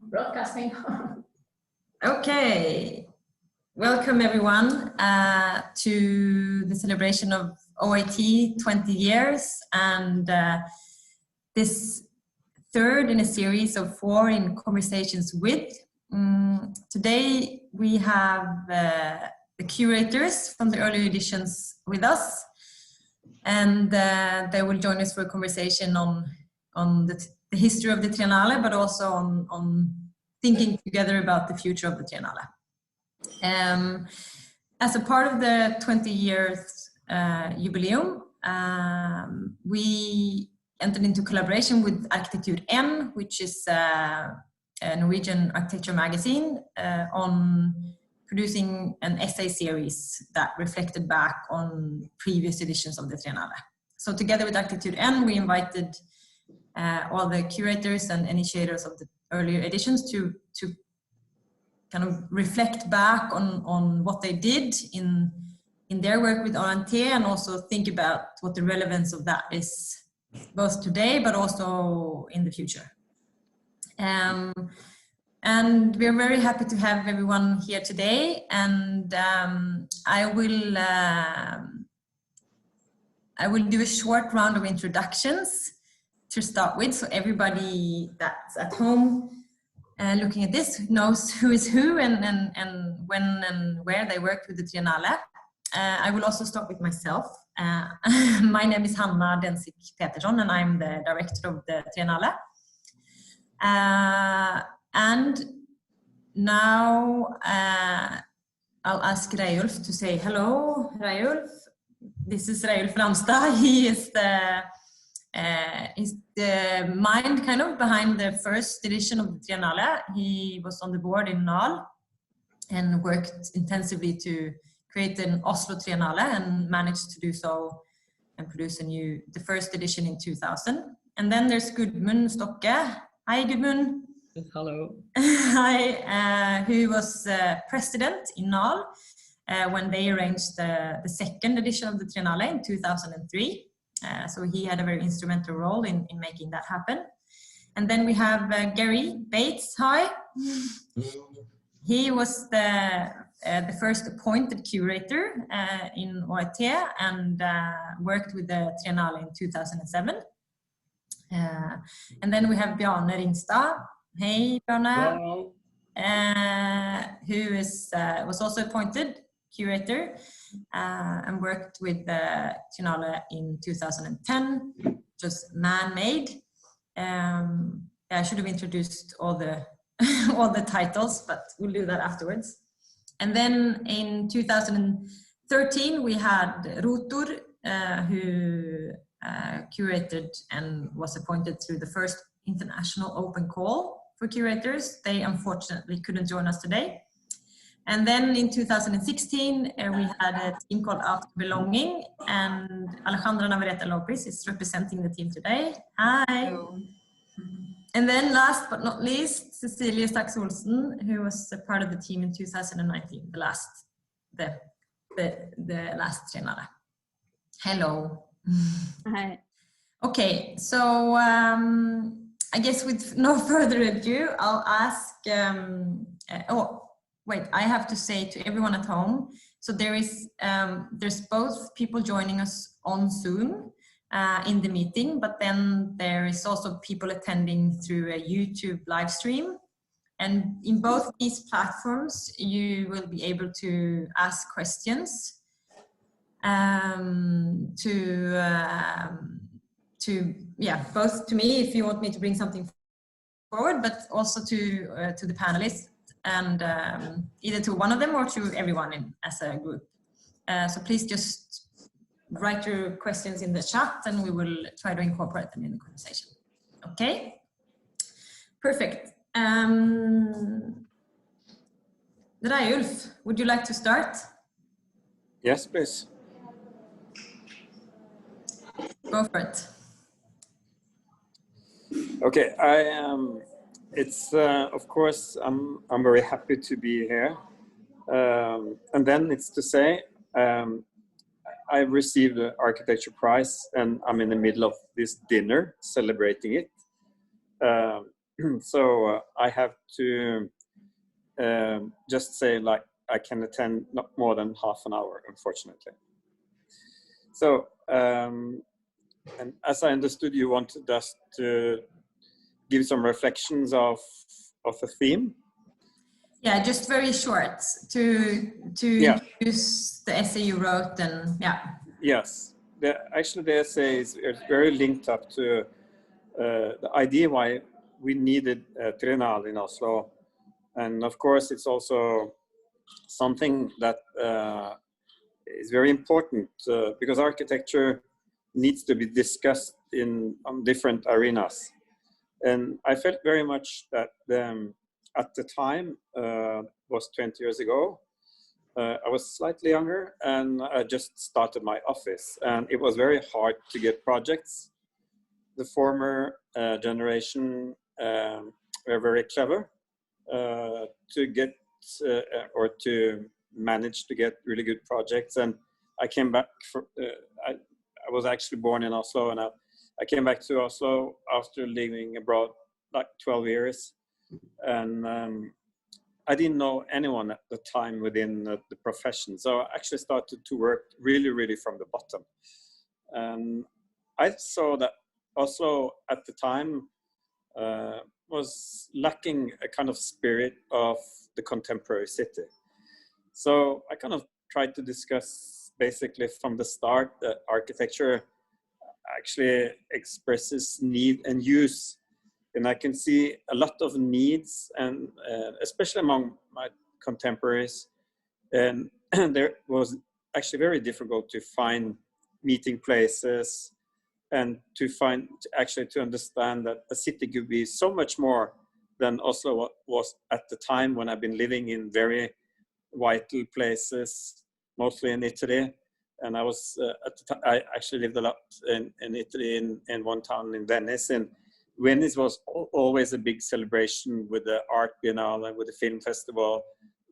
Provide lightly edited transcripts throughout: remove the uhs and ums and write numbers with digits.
Broadcasting. Okay, welcome everyone to the celebration of OAT 20 years and this third in a series of 4 in conversations with. Today we have the curators from the earlier editions with us, and they will join us for a conversation on the history of the Triennale, but also on thinking together about the future of the Triennale. As a part of the 20 years jubileum, we entered into collaboration with Architecture N, which is a Norwegian architecture magazine, on producing an essay series that reflected back on previous editions of the Triennale. So together with Architecture N, we invited all the curators and initiators of the earlier editions to kind of reflect back on what they did in their work with OAT, and also think about what the relevance of that is both today but also in the future. And we're very happy to have everyone here today, and I will do a short round of introductions to start with, so everybody that's at home looking at this knows who is who and when and where they worked with the Triennale. I will also start with myself. My name is Hanna Densik Petersson, and I'm the director of the Triennale. And now I'll ask Reilulf to say hello. Reilulf, this is Reilulf Ramstad. He is the mind kind of behind the first edition of the Triennale. He was on the board in NAL and worked intensively to create an Oslo Triennale and managed to do so and produce the first edition in 2000. And then there's Gudmund Stokke. Hi Gudmund. Hello. Hi, who was president in NAL when they arranged the second edition of the Triennale in 2003. So he had a very instrumental role in making that happen. And then we have Gary Bates. Hi. He was the first appointed curator in OAT and worked with the Triennale in 2007. And then we have Bjarne Ringstad. Hey Bjarne. Who was also appointed curator and worked with the Triennale in 2010, just man-made. I should have introduced all the all the titles, but we'll do that afterwards. And then in 2013 we had Rotor, who curated and was appointed through the first international open call for curators. They unfortunately couldn't join us today. And then in 2016, we had a team called After Belonging, and Alejandra Navarrete Llopis is representing the team today. Hi. Hello. And then last but not least, Cecilie Stax-Olsen, who was a part of the team in 2019, the last Triennale. Hello. Hi. Okay, so I guess with no further ado, I'll ask, wait, I have to say to everyone at home, so there's both people joining us on Zoom in the meeting, but then there is also people attending through a YouTube live stream. And in both these platforms, you will be able to ask questions both to me if you want me to bring something forward, but also to the panelists, and either to one of them or to everyone as a group. So please just write your questions in the chat and we will try to incorporate them in the conversation. Okay? Perfect. Reilulf, would you like to start? Yes, please. Go for it. Okay, it's of course I'm very happy to be here, and then it's to say I received the architecture prize and I'm in the middle of this dinner celebrating it, so I have to just say, like, I can attend not more than half an hour, unfortunately. So, and as I understood, you wanted us to give some reflections of a theme. Yeah, just very short to use the essay you wrote, and yeah. Yes, actually the essay is very linked up to the idea why we needed a Triennale in Oslo, and of course it's also something that is very important because architecture needs to be discussed on different arenas. And I felt very much that at the time, was 20 years ago, I was slightly younger and I just started my office, and it was very hard to get projects. The former generation were very clever to get or to manage to get really good projects. And I came back I was actually born in Oslo, and I came back to Oslo after living abroad like 12 years. And I didn't know anyone at the time within the profession. So I actually started to work really, really from the bottom. And I saw that Oslo at the time was lacking a kind of spirit of the contemporary city. So I kind of tried to discuss basically from the start that architecture actually expresses need and use. And I can see a lot of needs, and especially among my contemporaries. And there was actually very difficult to find meeting places and to understand that a city could be so much more than Oslo was at the time, when I've been living in very vital places, mostly in Italy. And I was I actually lived a lot in Italy, in one town in Venice. And Venice was always a big celebration with the art biennale, with the film festival,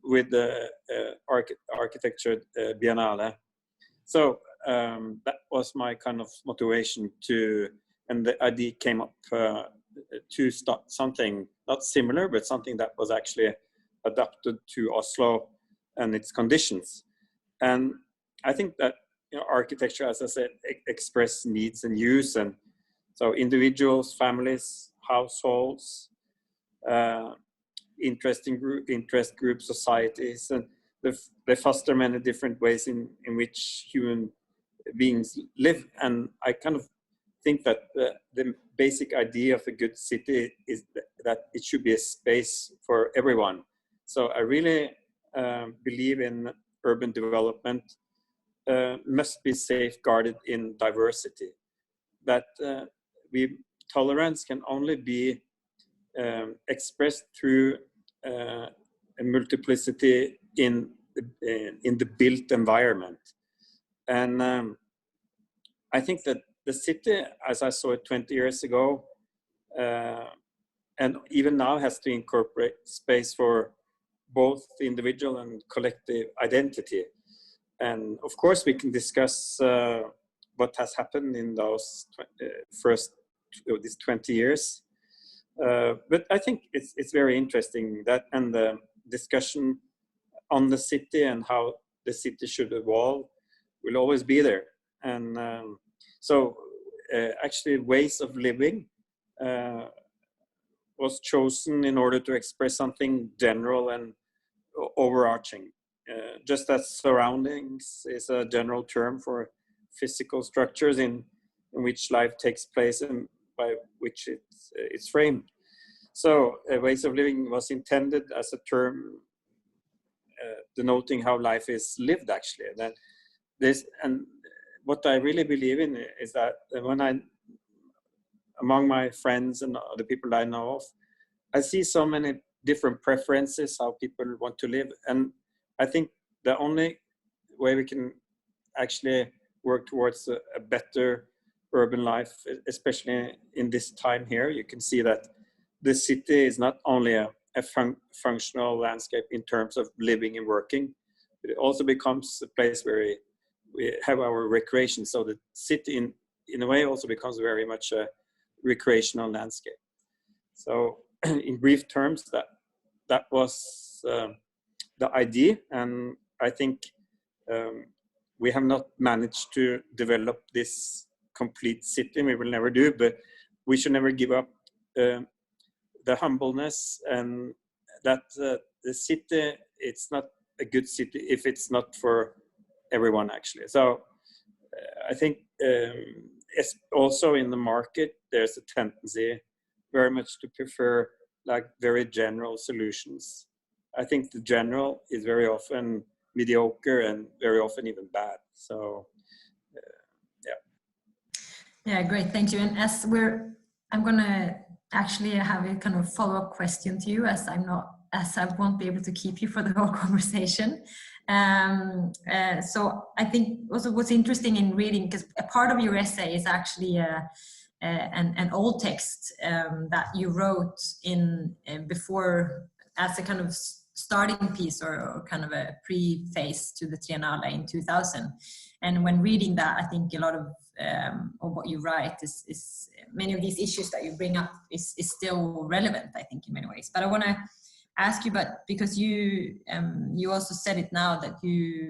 with the architecture biennale. So that was my kind of motivation and the idea came up to start something not similar, but something that was actually adapted to Oslo and its conditions. And I think that, architecture, as I said, express needs and use. And so individuals, families, households, interest groups, societies, and they foster many different ways in which human beings live. And I kind of think that the basic idea of a good city is that it should be a space for everyone. So I really believe in urban development must be safeguarded in diversity. That tolerance can only be expressed through a multiplicity in the built environment. And I think that the city, as I saw it 20 years ago, and even now, has to incorporate space for both individual and collective identity. And of course, we can discuss what has happened in those these 20 years. But I think it's very interesting that, and the discussion on the city and how the city should evolve will always be there. And so actually ways of living was chosen in order to express something general and overarching. Just as surroundings is a general term for physical structures in which life takes place and by which it's framed. So ways of living was intended as a term denoting how life is lived, actually. And what I really believe in is that when among my friends and the people I know of, I see so many different preferences, how people want to live. And I think the only way we can actually work towards a better urban life, especially in this time here, you can see that the city is not only a functional landscape in terms of living and working, but it also becomes a place where we have our recreation. So the city in a way also becomes very much a recreational landscape. So in brief terms, that was the idea, and I think we have not managed to develop this complete city. We will never do, but we should never give up the humbleness, and that the city, it's not a good city if it's not for everyone, actually. So I think it's also in the market, there's a tendency very much to prefer like very general solutions. I think the general is very often mediocre and very often even bad. So yeah, great, thank you. And I'm gonna actually have a kind of follow-up question to you, as I won't be able to keep you for the whole conversation. So I think also what's interesting in reading, because a part of your essay is actually an old text that you wrote in before, as a kind of starting piece or kind of a preface to the Triennale in 2000. And when reading that, I think a lot of what you write is many of these issues that you bring up is still relevant, I think, in many ways. But I want to ask you, but because you also said it now, that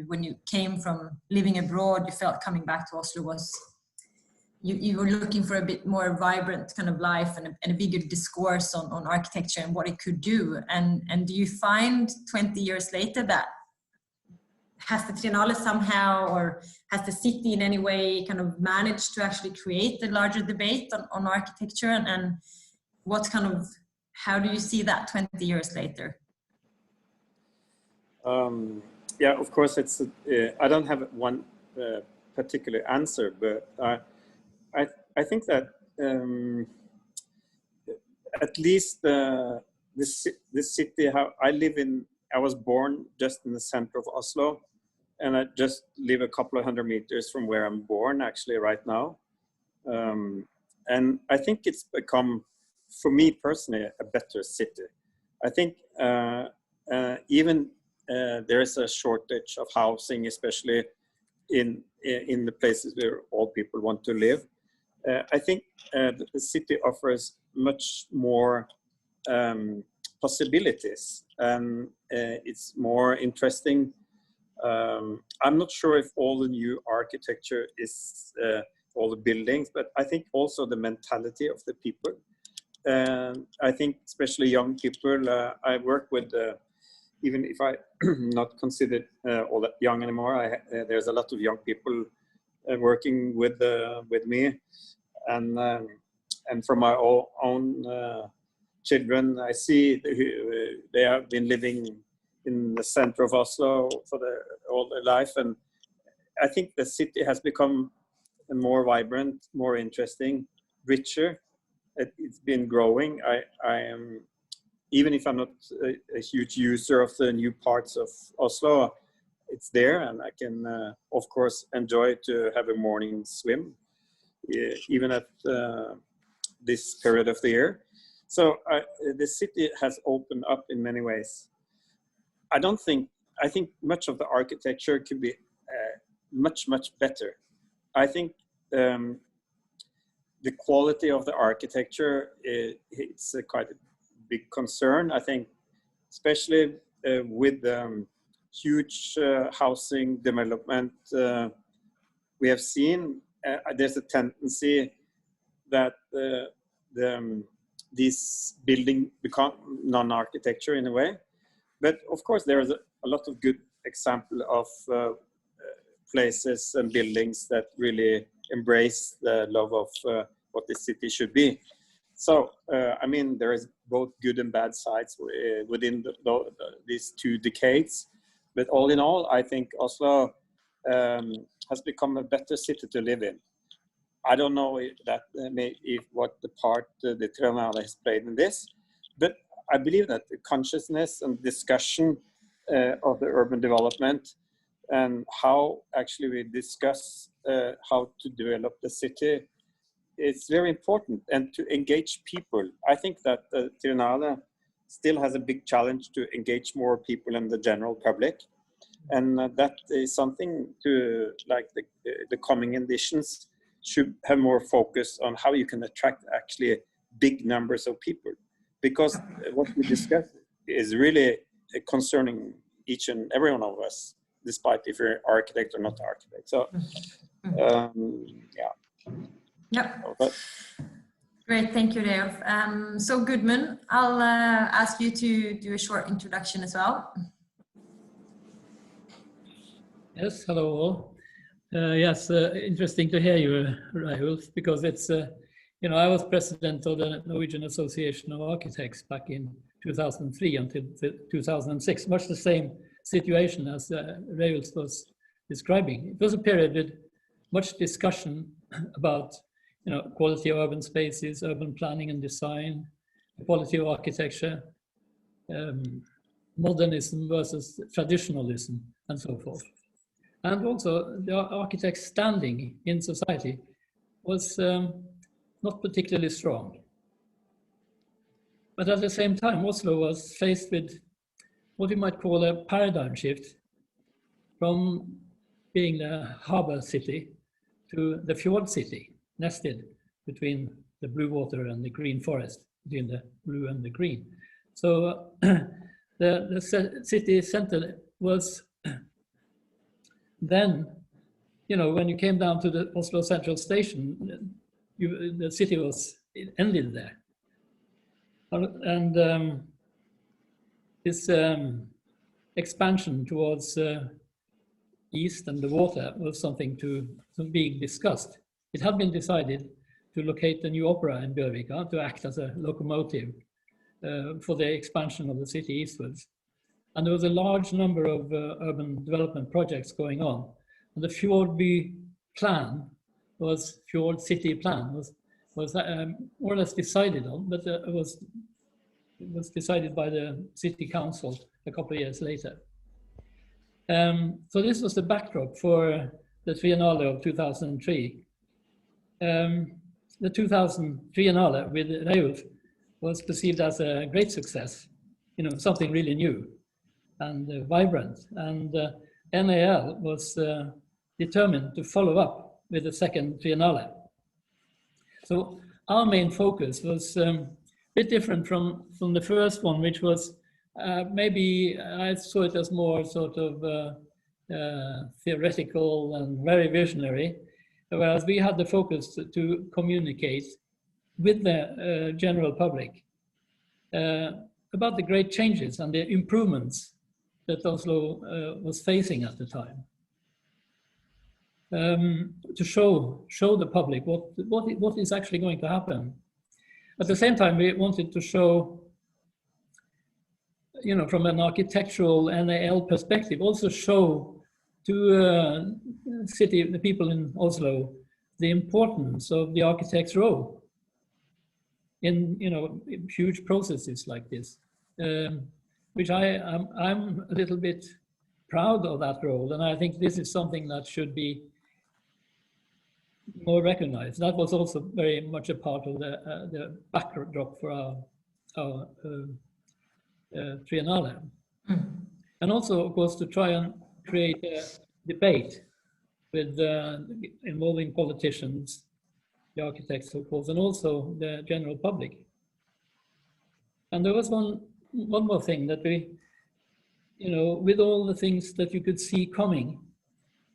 when you came from living abroad, you felt coming back to Oslo was you were looking for a bit more vibrant kind of life and a bigger discourse on architecture and what it could do. And do you find 20 years later that has the Triennale somehow, or has the city in any way kind of managed to actually create a larger debate on architecture, and what kind of, how do you see that 20 years later? Yeah, of course, it's I don't have one particular answer, but I think that at least this city, how I live in, I was born just in the center of Oslo, and I just live a couple of 100 meters from where I'm born, actually, right now. And I think it's become, for me personally, a better city. I think even there is a shortage of housing, especially in the places where all people want to live. I think the city offers much more possibilities, and it's more interesting. I'm not sure if all the new architecture is all the buildings, but I think also the mentality of the people. I think especially young people, I work with, even if I not considered all that young anymore, there's a lot of young people working with me, and from my own children, I see they have been living in the center of Oslo for all their life, and I think the city has become more vibrant, more interesting, richer. It's been growing. I am, even if I'm not a huge user of the new parts of Oslo, it's there, and I can of course enjoy to have a morning swim, even at this period of the year. So the city has opened up in many ways. I think much of the architecture could be much better. I think the quality of the architecture, it's quite a big concern. I think especially with huge housing development we have seen, there's a tendency that these buildings become non-architecture in a way. But of course, there is a lot of good example of places and buildings that really embrace the love of what the city should be. So, I mean, there is both good and bad sides within these 2 decades. But all in all, I think Oslo has become a better city to live in. I don't know what the part the Triennale has played in this, but I believe that the consciousness and discussion of the urban development and how actually we discuss how to develop the city, it's very important, and to engage people. I think that the Triennale still has a big challenge to engage more people in the general public, and that is something to, like, the coming editions should have more focus on how you can attract actually big numbers of people. because what we discuss is really concerning each and every one of us, despite if you're architect or not architect. So, yeah. Yep. But, Great, thank you, Reilulf. So Gudmund, I'll ask you to do a short introduction as well. Yes, hello all. Yes, interesting to hear you, Reilulf, because it's, you know, I was president of the Norwegian Association of Architects back in 2003 until 2006, much the same situation as Reilulf was describing. It was a period with much discussion about, you know, quality of urban spaces, urban planning and design, quality of architecture, modernism versus traditionalism, and so forth. And also the architect's standing in society was not particularly strong. But at the same time, Oslo was faced with what we might call a paradigm shift from being the harbor city to the fjord city, nested between the blue water and the green forest, between the blue and the green. So the city center was then, you know, when you came down to the Oslo Central Station, the city it ended there. And this expansion towards east and the water was something being discussed. It had been decided to locate a new opera in Bjørvika to act as a locomotive for the expansion of the city eastwards. And there was a large number of urban development projects going on. And the Fjordby plan Fjord City plan was more or less decided on, but it was decided by the city council a couple of years later. So this was the backdrop for the Triennale of 2003. The 2000 Triennale with Reilulf was perceived as a great success, you know, something really new and vibrant. And NAL was determined to follow up with the second Triennale. So our main focus was a bit different from the first one, which was maybe I saw it as more sort of theoretical and very visionary, whereas we had the focus to communicate with the general public about the great changes and the improvements that Oslo was facing at the time. To show the public what is actually going to happen. At the same time, we wanted to show, you know, from an architectural NAL perspective, also show to the people in Oslo the importance of the architect's role in, you know, huge processes like this, which I'm a little bit proud of that role, and I think this is something that should be more recognized. That was also very much a part of the backdrop for our Triennale. And also, of course, to try and create a debate with involving politicians, the architects, of course, and also the general public. And there was one more thing that we, you know, with all the things that you could see coming,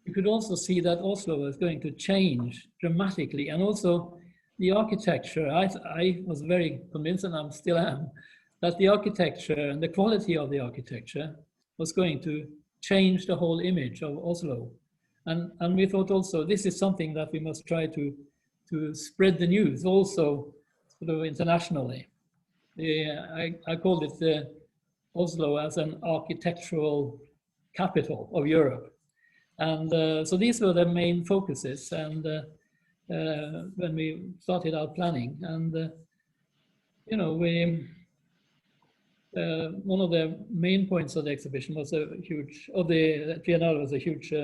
you could also see that Oslo was going to change dramatically. And also the architecture, I was very convinced, and I still am, that the architecture and the quality of the architecture was going to change the whole image of Oslo. And we thought also this is something that we must try to spread the news also sort of internationally. I called it Oslo as an architectural capital of Europe. And so these were the main focuses, and when we started our planning, and you know, one of the main points of the exhibition was the Triennale was a huge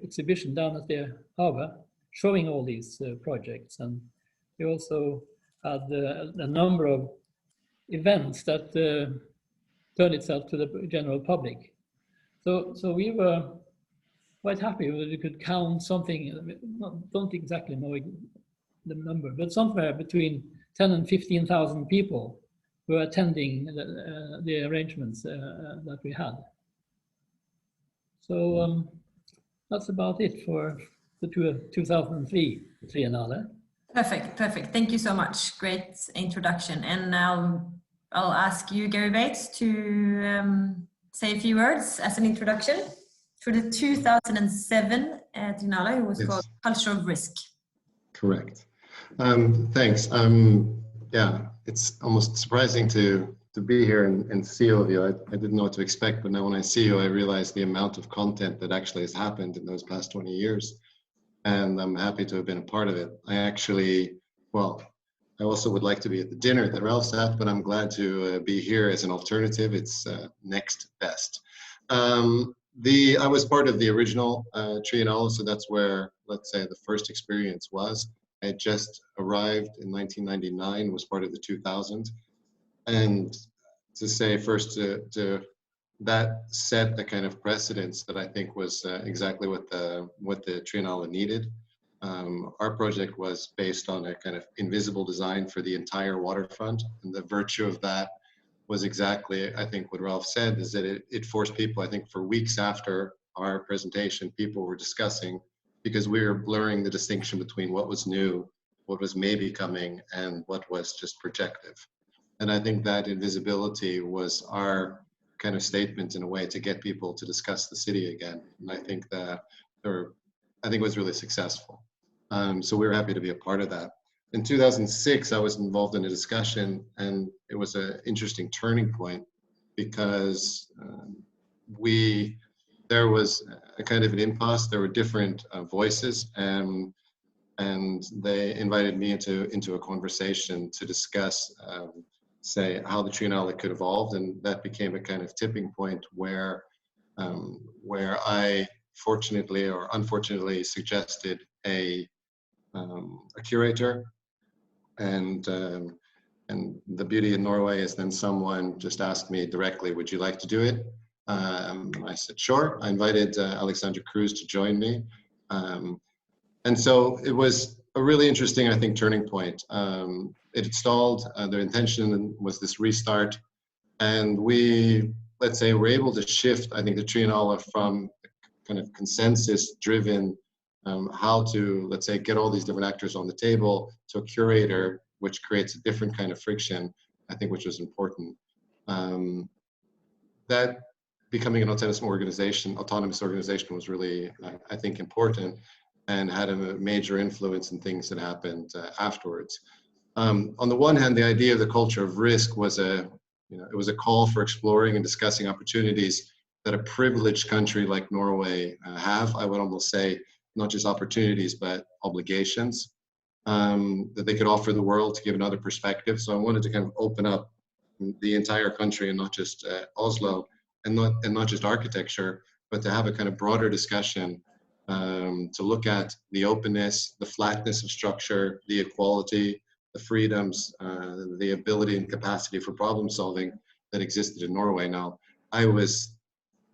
exhibition down at the harbor, showing all these projects, and we also had a number of events that turned itself to the general public. So we were quite happy that we could count something, don't exactly know the number, but somewhere between 10 and 15,000 people were attending the arrangements that we had. So that's about it for the 2003 Triennale. Perfect, perfect. Thank you so much. Great introduction. And now I'll ask you, Gary Bates, to say a few words as an introduction for the 2007 Triennale. It was called Culture of Risk. Correct. Thanks. Yeah, it's almost surprising to be here and see all of you. I didn't know what to expect, but now when I see you, I realize the amount of content that actually has happened in those past 20 years. And I'm happy to have been a part of it. I actually, well, I also would like to be at the dinner that Ralph's at, but I'm glad to be here as an alternative. It's next best. I was part of the original Triennale, so that's where, let's say, the first experience was. I had just arrived in 1999, was part of the 2000. And to say first to that set the kind of precedence that I think was exactly what the Triennale needed. Our project was based on a kind of invisible design for the entire waterfront, and the virtue of that was exactly, I think, what Ralph said, is that it forced people, I think, for weeks after our presentation, people were discussing, because we were blurring the distinction between what was new, what was maybe coming, and what was just projective. And I think that invisibility was our kind of statement in a way to get people to discuss the city again. And I think that it was really successful. So we were happy to be a part of that. In 2006, I was involved in a discussion, and it was an interesting turning point because there was a kind of an impasse. There were different voices, and they invited me into a conversation to discuss say how the Triennale could evolve, and that became a kind of tipping point where I fortunately or unfortunately suggested a curator, and the beauty in Norway is then someone just asked me directly, would you like to do it? I said sure. I invited Alexandra Cruz to join me, and so it was a really interesting, I think, turning point. It stalled. Their intention was this restart, and we, let's say, were able to shift, I think, the Triennale from kind of consensus-driven, how to, let's say, get all these different actors on the table, to a curator, which creates a different kind of friction, I think, which was important. That becoming an autonomous organization was really, I think, important, and had a major influence in things that happened afterwards. On the one hand, the idea of the culture of risk was it was a call for exploring and discussing opportunities that a privileged country like Norway have. I would almost say not just opportunities, but obligations that they could offer the world to give another perspective. So I wanted to kind of open up the entire country, and not just Oslo, and not just architecture, but to have a kind of broader discussion, to look at the openness, the flatness of structure, the equality, the freedoms, the ability and capacity for problem solving that existed in Norway. Now, I was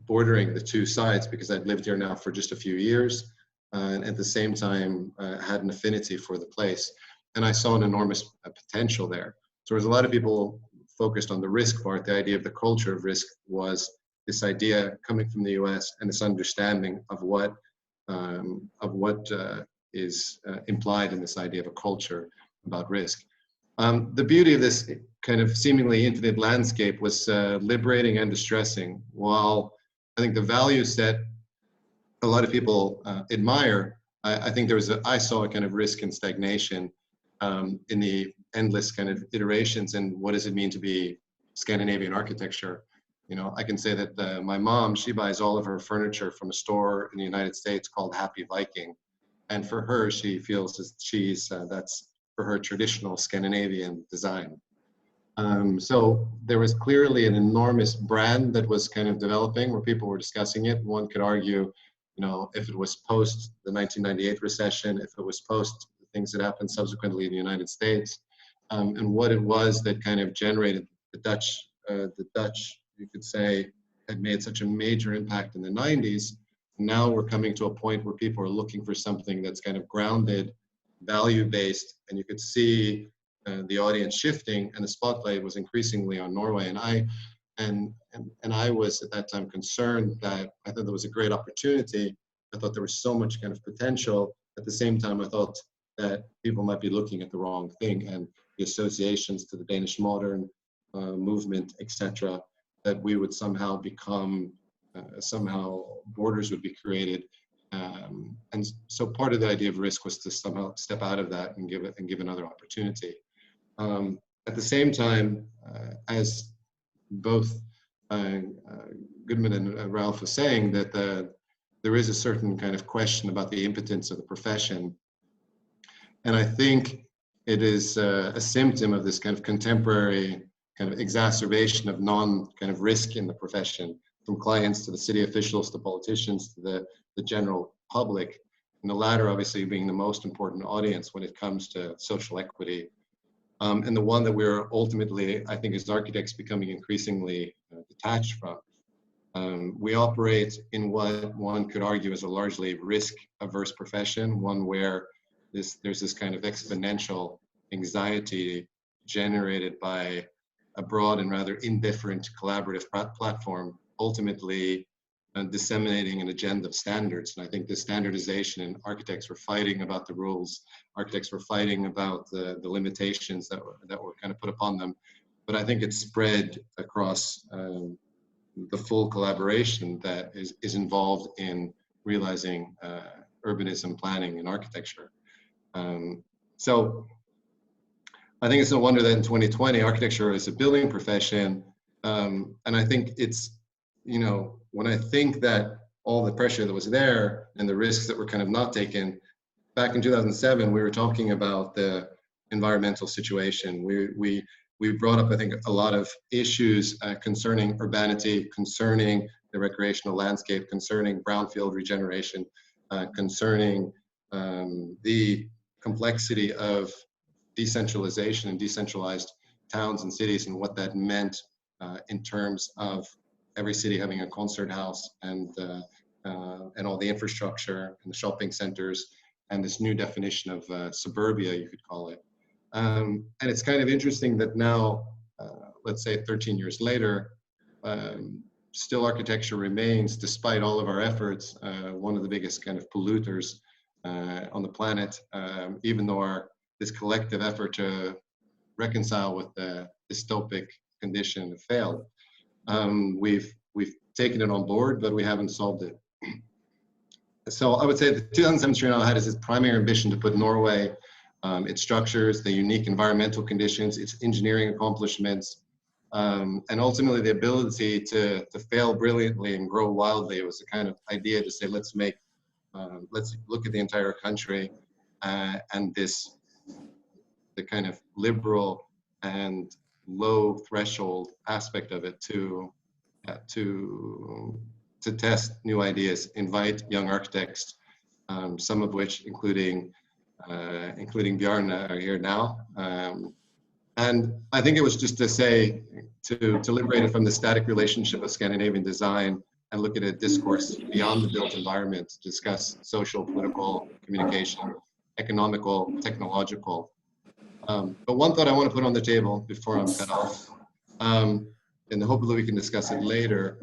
bordering the two sides because I'd lived here now for just a few years, and at the same time had an affinity for the place. And I saw an enormous potential there. So there's a lot of people focused on the risk part. The idea of the culture of risk was this idea coming from the US, and this understanding of what is implied in this idea of a culture about risk. The beauty of this kind of seemingly infinite landscape was liberating and distressing. While I think the value set a lot of people admire, I think I saw a kind of risk and stagnation in the endless kind of iterations. And what does it mean to be Scandinavian architecture? You know, I can say that my mom, she buys all of her furniture from a store in the United States called Happy Viking. And for her, she feels that's for her traditional Scandinavian design. So there was clearly an enormous brand that was kind of developing where people were discussing it. One could argue, you know, if it was post the 1998 recession, if it was post the things that happened subsequently in the United States, and what it was that kind of generated the Dutch, you could say, had made such a major impact in the 90s. Now we're coming to a point where people are looking for something that's kind of grounded, value-based, and you could see the audience shifting, and the spotlight was increasingly on Norway. And I was at that time concerned that I thought there was a great opportunity. I thought there was so much kind of potential. At the same time, I thought that people might be looking at the wrong thing, and the associations to the Danish modern movement, etc., that we would somehow become, somehow borders would be created. And so part of the idea of risk was to somehow step out of that and give another opportunity. At the same time, as both Gudmund and Ralph was saying, that there is a certain kind of question about the impotence of the profession. And I think it is a symptom of this kind of contemporary kind of exacerbation of kind of risk in the profession, from clients to the city officials to politicians to the general public, and the latter obviously being the most important audience when it comes to social equity. And the one that we're ultimately, I think, as architects becoming increasingly detached from. We operate in what one could argue is a largely risk-averse profession, one where there's this kind of exponential anxiety generated by a broad and rather indifferent collaborative platform, ultimately disseminating an agenda of standards. And I think the standardization, and architects were fighting about the rules, architects were fighting about the limitations that were kind of put upon them. But I think it's spread across the full collaboration that is involved in realizing urbanism, planning, and architecture. So I think it's no wonder that in 2020, architecture is a building profession. And I think it's, you know, when I think that all the pressure that was there and the risks that were kind of not taken, back in 2007, we were talking about the environmental situation. We brought up, I think, a lot of issues concerning urbanity, concerning the recreational landscape, concerning brownfield regeneration, concerning the complexity of decentralization and decentralized towns and cities, and what that meant in terms of every city having a concert house and all the infrastructure and the shopping centers, and this new definition of suburbia, you could call it. And it's kind of interesting that now, let's say 13 years later, still architecture remains, despite all of our efforts, one of the biggest kind of polluters on the planet, even though this collective effort to reconcile with the dystopic condition failed. We've taken it on board, but we haven't solved it. So I would say the 2007 Triennale had as its primary ambition to put Norway, its structures, the unique environmental conditions, its engineering accomplishments, and ultimately the ability to fail brilliantly and grow wildly. It was the kind of idea to say, let's look at the entire country and the kind of liberal and low threshold aspect of it to test new ideas, invite young architects, some of which, including Bjarne, are here now. And I think it was just to say, to liberate it from the static relationship of Scandinavian design and look at a discourse beyond the built environment, to discuss social, political, communication, economical, technological. But one thought I want to put on the table before I'm cut off, and hopefully we can discuss it later.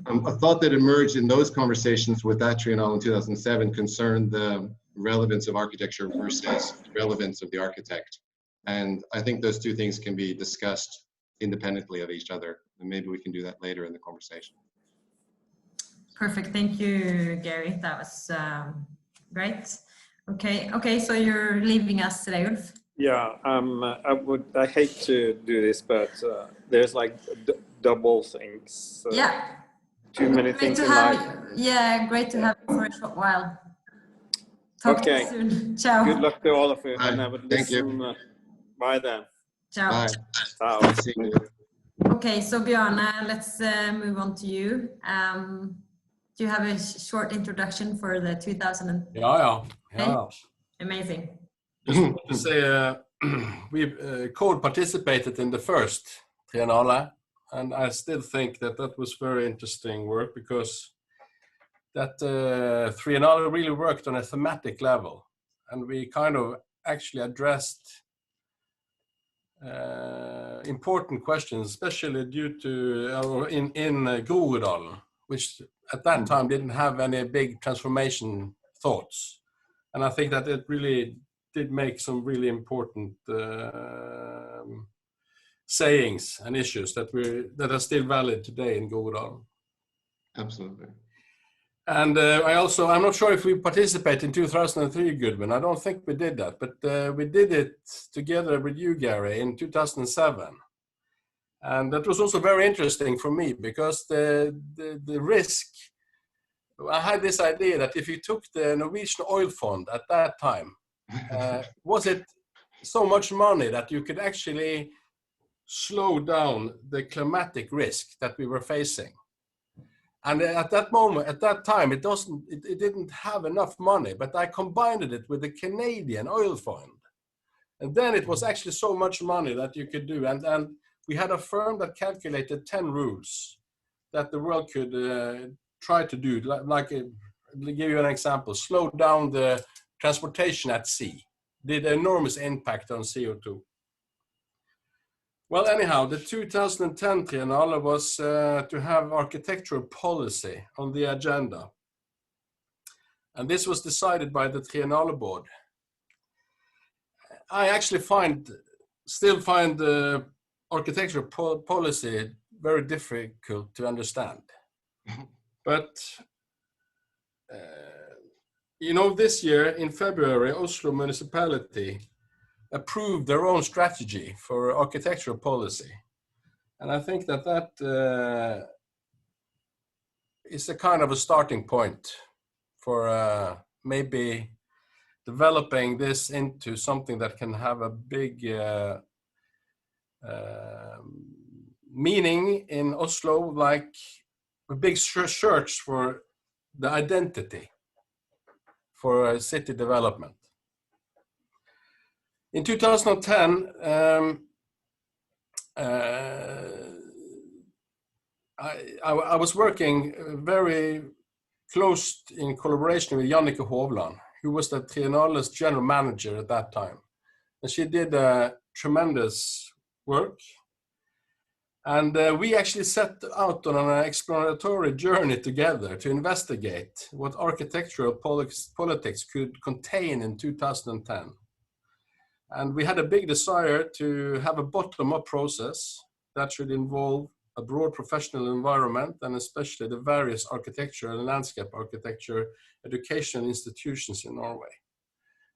A thought that emerged in those conversations with that Triennale in 2007 concerned the relevance of architecture versus relevance of the architect. And I think those two things can be discussed independently of each other. And maybe we can do that later in the conversation. Perfect. Thank you, Gary. That was great. Okay. So you're leaving us today, Ulf? Yeah, I hate to do this, but there's like double things. Yeah. Too many things in life. Yeah, great to have you for a short while. Talk to you soon. Ciao. Good luck to all of you. Bye. And I would Thank listen. you. Bye then. Ciao. Bye. Ciao. Nice seeing you. Okay, so Bjarne, let's move on to you. Do you have a short introduction for the 2000? Yeah. Amazing. Just want to say we co-participated in the first Triennale, and I still think that was very interesting work, because that Triennale really worked on a thematic level, and we kind of actually addressed important questions, especially due to in Groruddalen, which at that time didn't have any big transformation thoughts. And I think that it really did make some really important sayings and issues that are still valid today in Groruddalen. Absolutely. And I'm not sure if we participated in 2003, Gudmund. I don't think we did that, but we did it together with you, Gary, in 2007. And that was also very interesting for me because the risk, I had this idea that if you took the Norwegian oil fund at that time, was it so much money that you could actually slow down the climatic risk that we were facing? And at that moment, at that time, it didn't have enough money, but I combined it with the Canadian oil fund. And then it was actually so much money that you could do. And we had a firm that calculated 10 rules that the world could try to do. Like, I'll give you an example, slow down the transportation at sea. Did enormous impact on CO2. Well, anyhow, the 2010 Triennale was to have architectural policy on the agenda. And this was decided by the Triennale board. I actually still find the architectural policy very difficult to understand. But, this year in February, Oslo municipality approved their own strategy for architectural policy. And I think that is a kind of a starting point for maybe developing this into something that can have a big meaning in Oslo, like a big search for the identity for city development. In 2010, I was working very close in collaboration with Jannike Hovland, who was the Triennale's general manager at that time. And she did tremendous work. And we actually set out on an exploratory journey together to investigate what architectural politics could contain in 2010. And we had a big desire to have a bottom-up process that should involve a broad professional environment and especially the various architecture and landscape architecture educational institutions in Norway,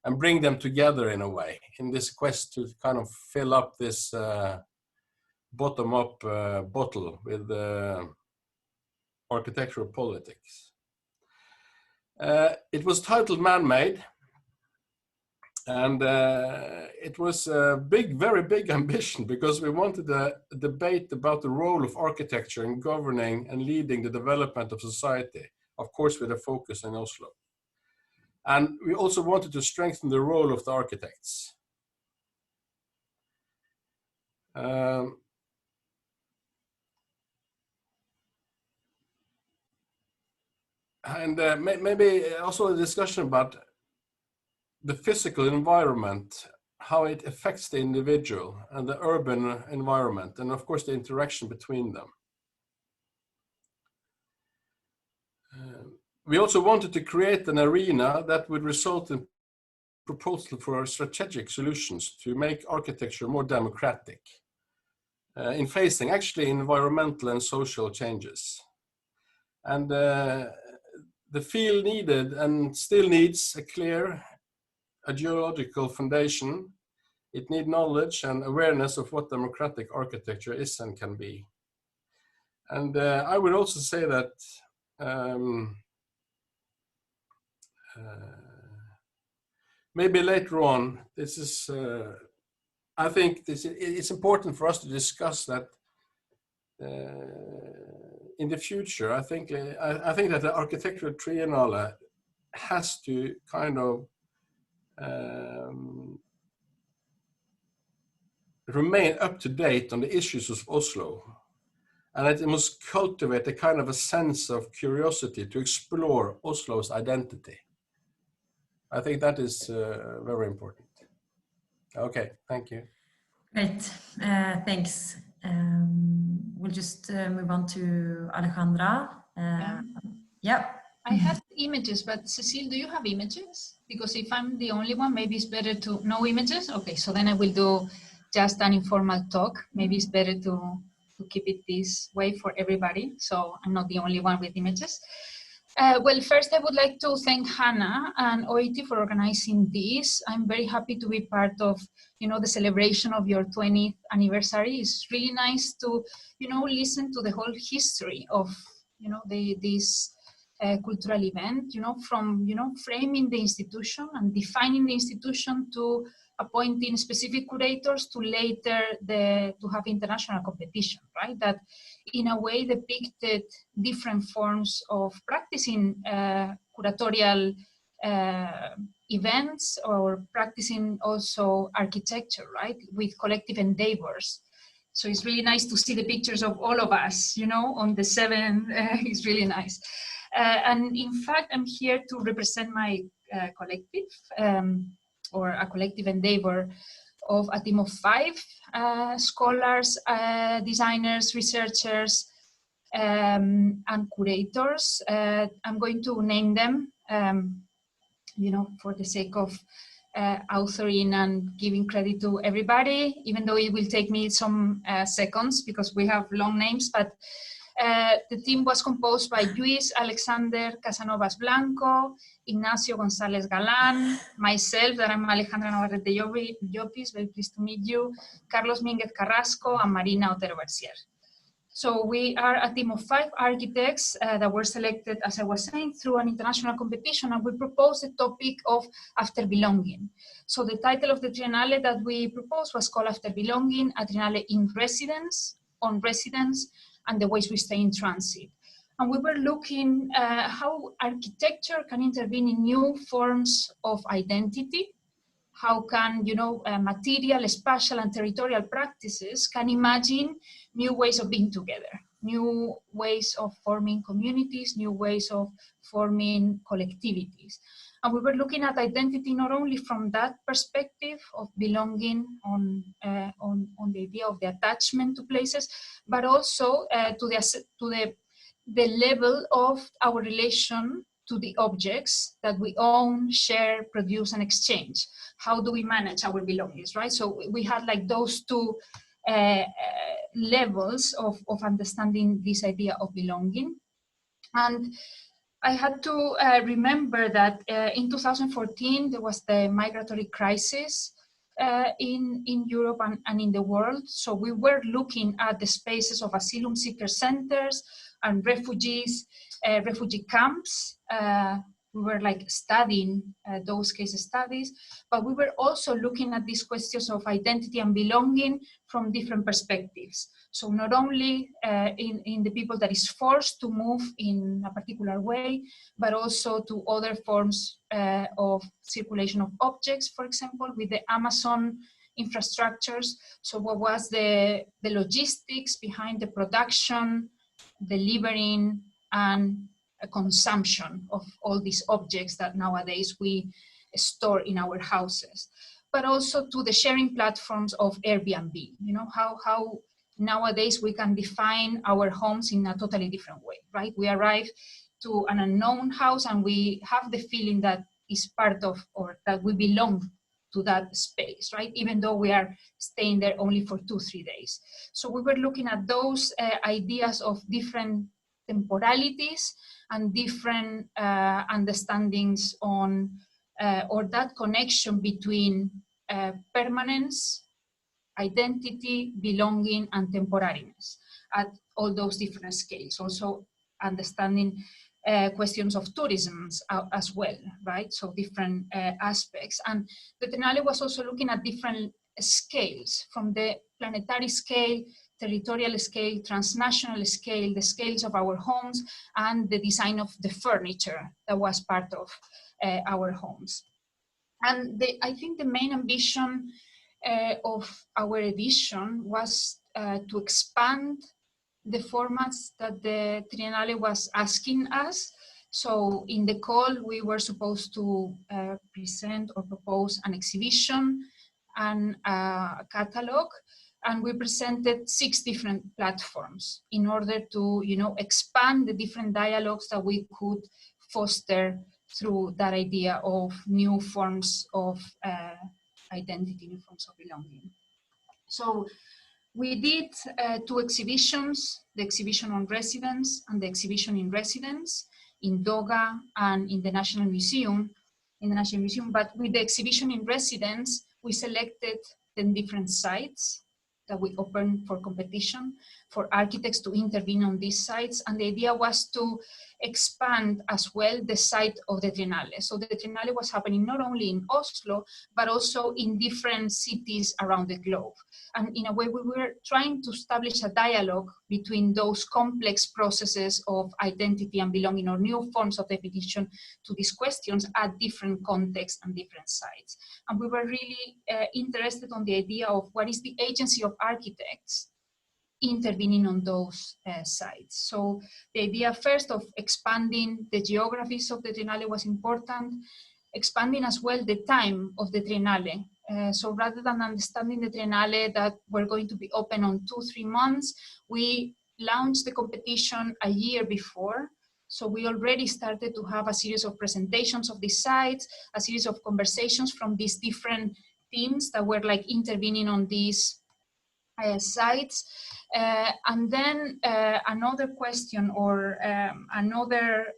and bring them together in a way in this quest to kind of fill up this bottom-up bottle with architectural politics. It was titled Man-Made. And it was a very big ambition because we wanted a debate about the role of architecture in governing and leading the development of society, of course with a focus in Oslo. And we also wanted to strengthen the role of the architects. Maybe also a discussion about the physical environment, how it affects the individual and the urban environment, and of course the interaction between them. We also wanted to create an arena that would result in proposal for strategic solutions to make architecture more democratic in facing actually environmental and social changes. And the field needed and still needs a clear ideological foundation. It needs knowledge and awareness of what democratic architecture is and can be. And I would also say that maybe later on, this is, I think it's important for us to discuss that in the future. I think that the Architecture Triennale has to kind of remain up to date on the issues of Oslo, and it must cultivate a kind of a sense of curiosity to explore Oslo's identity. I think that is very important. Okay, thank you. Great, thanks. We'll just move on to Alejandra. Yeah. I have images, but Cecile, do you have images? Because if I'm the only one, maybe it's better to no images. Okay, so then I will do just an informal talk. Maybe it's better to keep it this way for everybody, so I'm not the only one with images. Well, first I would like to thank Hannah and OAT for organizing this. I'm very happy to be part of, the celebration of your 20th anniversary. It's really nice to, listen to the whole history of, this cultural event, from, framing the institution and defining the institution to appointing specific curators to later to have international competition, right? That in a way depicted different forms of practicing curatorial events or practicing also architecture, right? With collective endeavors. So it's really nice to see the pictures of all of us, on the 7th. It's really nice. And in fact, I'm here to represent my collective or a collective endeavor of a team of 5 scholars, designers, researchers, and curators. I'm going to name them, for the sake of authoring and giving credit to everybody, even though it will take me some seconds because we have long names, but the team was composed by Luis Alexander Casanovas Blanco, Ignacio González Galán, myself, that I'm Alejandra Navarrete Llopis, very pleased to meet you, Carlos Mínguez Carrasco, and Marina Otero Bercier. So we are a team of 5 architects that were selected, as I was saying, through an international competition, and we proposed the topic of After Belonging. So the title of the Triennale that we proposed was called After Belonging, a Triennale in Residence, on Residence, and the ways we stay in transit. And we were looking how architecture can intervene in new forms of identity, how can, material, spatial, and territorial practices can imagine new ways of being together, new ways of forming communities, new ways of forming collectivities. And we were looking at identity not only from that perspective of belonging on the idea of the attachment to places, but also to the level of our relation to the objects that we own, share, produce, and exchange. How do we manage our belongings, right? So we had like those 2 levels of understanding this idea of belonging. And I had to remember that in 2014, there was the migratory crisis in Europe and in the world. So we were looking at the spaces of asylum seeker centers and refugees, refugee camps. We were like studying those case studies, but we were also looking at these questions of identity and belonging from different perspectives. So not only in the people that is forced to move in a particular way, but also to other forms of circulation of objects, for example, with the Amazon infrastructures. So what was the logistics behind the production, delivering, and consumption of all these objects that nowadays we store in our houses, but also to the sharing platforms of Airbnb. How nowadays we can define our homes in a totally different way, right? We arrive to an unknown house and we have the feeling that is part of, or that we belong to that space, right? Even though we are staying there only for 2-3 days. So we were looking at those ideas of different temporalities and different understandings on, or that connection between permanence, identity, belonging, and temporariness at all those different scales. Also understanding questions of tourism as well, right? So different aspects. And the Triennale was also looking at different scales, from the planetary scale, territorial scale, transnational scale, the scales of our homes, and the design of the furniture that was part of our homes. And I think the main ambition of our edition was to expand the formats that the Triennale was asking us. So in the call, we were supposed to present or propose an exhibition, and a catalog, and we presented 6 different platforms in order to, expand the different dialogues that we could foster through that idea of new forms of identity, new forms of belonging. So we did 2 exhibitions, the exhibition on residence and the exhibition in residence in Doga and in the National Museum, but with the exhibition in residence, we selected 10 different sites that we opened for competition for architects to intervene on these sites. And the idea was to expand as well the site of the Triennale. So the Triennale was happening not only in Oslo, but also in different cities around the globe. And in a way, we were trying to establish a dialogue between those complex processes of identity and belonging, or new forms of definition to these questions at different contexts and different sites. And we were really interested on the idea of what is the agency of architects intervening on those sites. So the idea first of expanding the geographies of the Triennale was important, expanding as well the time of the Triennale. So rather than understanding the Triennale that we're going to be open on 2-3 months, we launched the competition a year before. So we already started to have a series of presentations of these sites, a series of conversations from these different teams that were like intervening on these sites. And then another question or another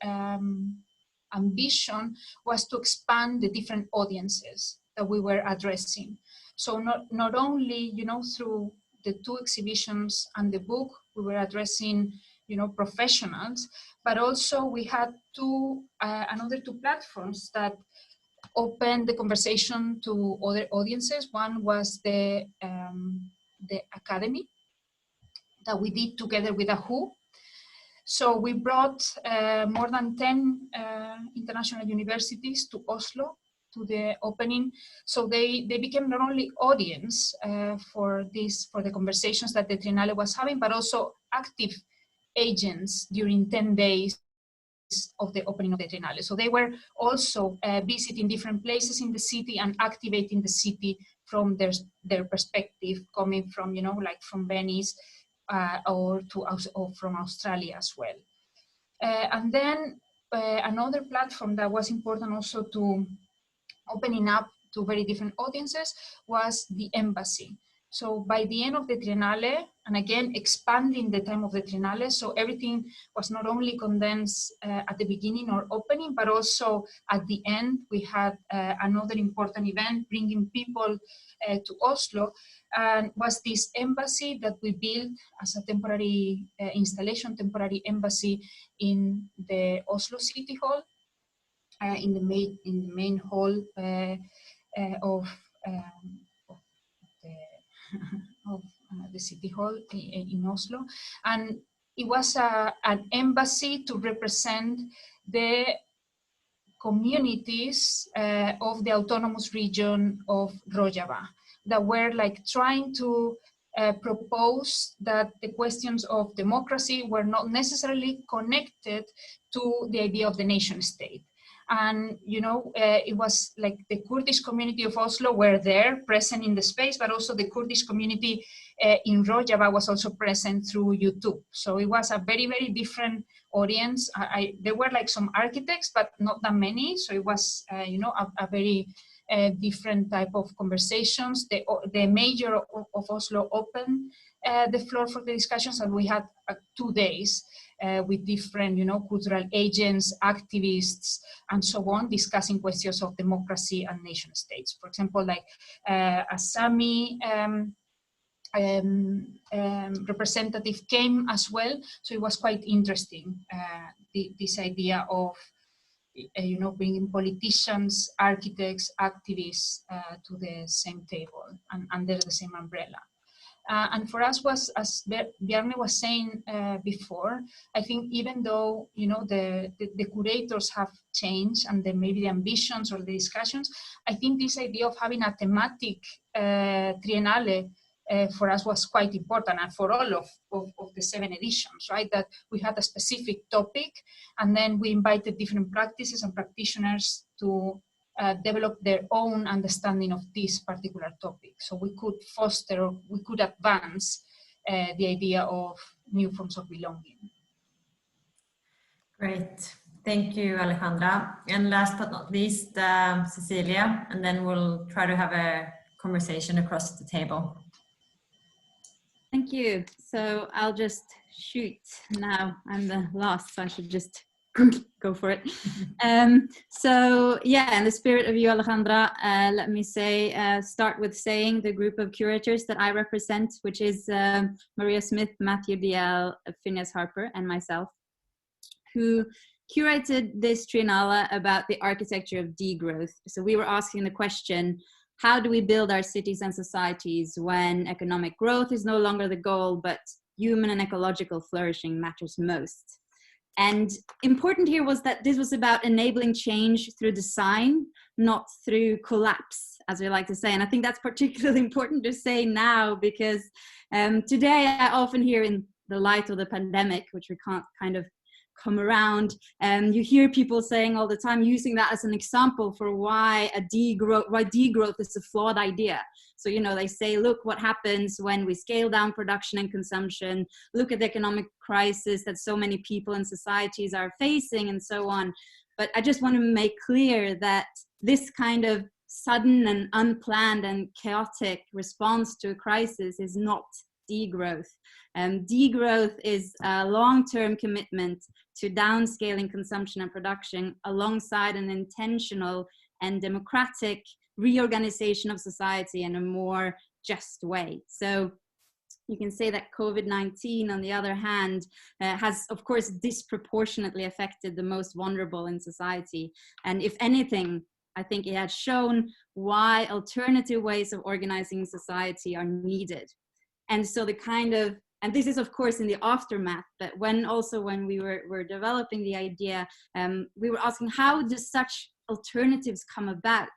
ambition was to expand the different audiences that we were addressing. So not only, through the 2 exhibitions and the book, we were addressing, professionals, but also we had another 2 platforms that opened the conversation to other audiences. One was the academy that we did together with a WHO. So we brought more than 10 international universities to Oslo to the opening. So they became not only audience for the conversations that the Triennale was having, but also active agents during 10 days of the opening of the Triennale. So they were also visiting different places in the city and activating the city from their perspective, coming from, like from Venice or from Australia as well. And then another platform that was important also to opening up to very different audiences was the embassy. So by the end of the Triennale, and again, expanding the time of the Triennale, so everything was not only condensed at the beginning or opening, but also at the end, we had another important event bringing people to Oslo, and was this embassy that we built as a temporary installation, temporary embassy in the Oslo City Hall, in the main hall of the City Hall in Oslo. And it was an embassy to represent the communities of the autonomous region of Rojava that were like trying to propose that the questions of democracy were not necessarily connected to the idea of the nation state. And, it was like the Kurdish community of Oslo were there, present in the space, but also the Kurdish community in Rojava was also present through YouTube. So it was a very, very different audience. There were like some architects, but not that many. So it was, a very different type of conversations. The mayor of Oslo opened the floor for the discussions, and we had 2 days with different, cultural agents, activists, and so on, discussing questions of democracy and nation states. For example, like a Sami representative came as well, so it was quite interesting, this idea of bringing politicians, architects, activists to the same table and under the same umbrella. And for us was, as Bjarne was saying before, I think even though the curators have changed and then maybe the ambitions or the discussions, I think this idea of having a thematic Triennale for us was quite important, and for all of the 7 editions, right? That we had a specific topic, and then we invited different practices and practitioners to develop their own understanding of this particular topic. So we could foster, we could advance the idea of new forms of belonging. Great. Thank you, Alejandra. And last but not least, Cecilia, and then we'll try to have a conversation across the table. Thank you. So I'll just shoot now. I'm the last, so I should just go for it. So yeah, in the spirit of you, Alejandra, let me say, start with saying the group of curators that I represent, which is Maria Smith, Matthew Diel, Phineas Harper, and myself, who curated this Triennale about the architecture of degrowth. So we were asking the question, how do we build our cities and societies when economic growth is no longer the goal, but human and ecological flourishing matters most? And important here was that this was about enabling change through design, not through collapse, as we like to say. And I think that's particularly important to say now, because today I often hear, in the light of the pandemic, which we can't kind of come around, and you hear people saying all the time, using that as an example for why degrowth is a flawed idea. So, you know, they say, look what happens when we scale down production and consumption, look at the economic crisis that so many people and societies are facing, and so on. But I just want to make clear that this kind of sudden and unplanned and chaotic response to a crisis is not degrowth. Degrowth is a long-term commitment to downscaling consumption and production alongside an intentional and democratic reorganization of society in a more just way. So you can say that COVID-19, on the other hand, has, of course, disproportionately affected the most vulnerable in society. And if anything, I think it has shown why alternative ways of organizing society are needed. And so the kind of, and this is of course in the aftermath, but when we were developing the idea, we were asking, how does such alternatives come about?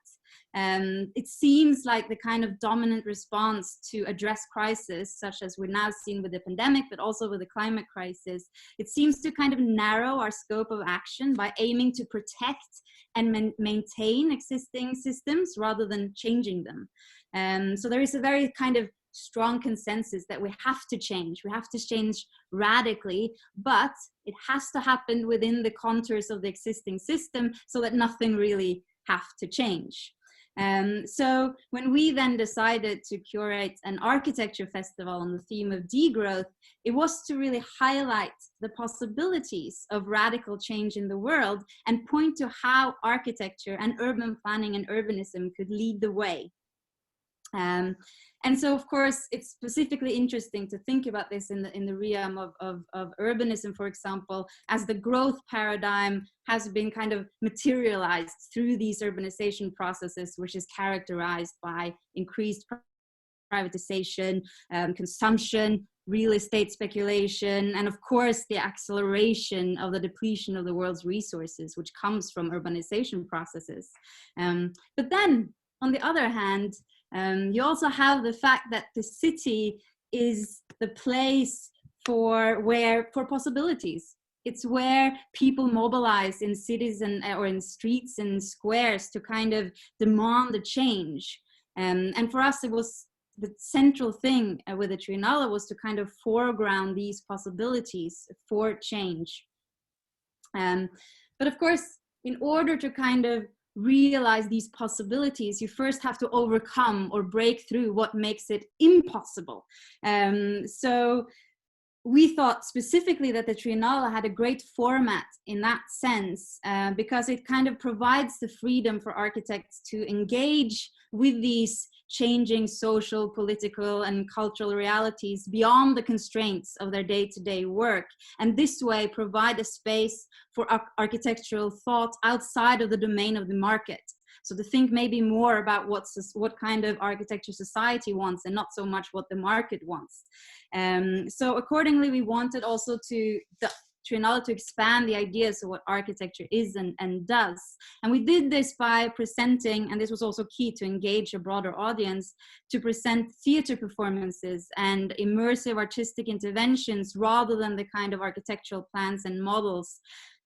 It seems like the kind of dominant response to address crisis, such as we're now seeing with the pandemic, but also with the climate crisis, it seems to kind of narrow our scope of action by aiming to protect and maintain existing systems rather than changing them. So there is a very kind of strong consensus that we have to change radically, but it has to happen within the contours of the existing system so that nothing really have to change. So when we then decided to curate an architecture festival on the theme of degrowth, it was to really highlight the possibilities of radical change in the world and point to how architecture and urban planning and urbanism could lead the way. And so, of course, it's specifically interesting to think about this in the realm of urbanism, for example, as the growth paradigm has been kind of materialized through these urbanization processes, which is characterized by increased privatization, consumption, real estate speculation, and of course, the acceleration of the depletion of the world's resources, which comes from urbanization processes. But then, on the other hand, you also have the fact that the city is the place for possibilities. It's where people mobilize in cities or in streets and squares to kind of demand a change. And for us, it was the central thing with the Triennale was to kind of foreground these possibilities for change. But of course, in order to kind of realize these possibilities, you first have to overcome or break through what makes it impossible. So we thought specifically that the Triennale had a great format in that sense, because it kind of provides the freedom for architects to engage with these changing social, political, and cultural realities beyond the constraints of their day-to-day work, and this way provide a space for architectural thought outside of the domain of the market. So to think maybe more about what kind of architecture society wants and not so much what the market wants. So accordingly, we wanted also the Triennale to expand the ideas of what architecture is and does. And we did this by presenting, and this was also key to engage a broader audience, to present theater performances and immersive artistic interventions rather than the kind of architectural plans and models,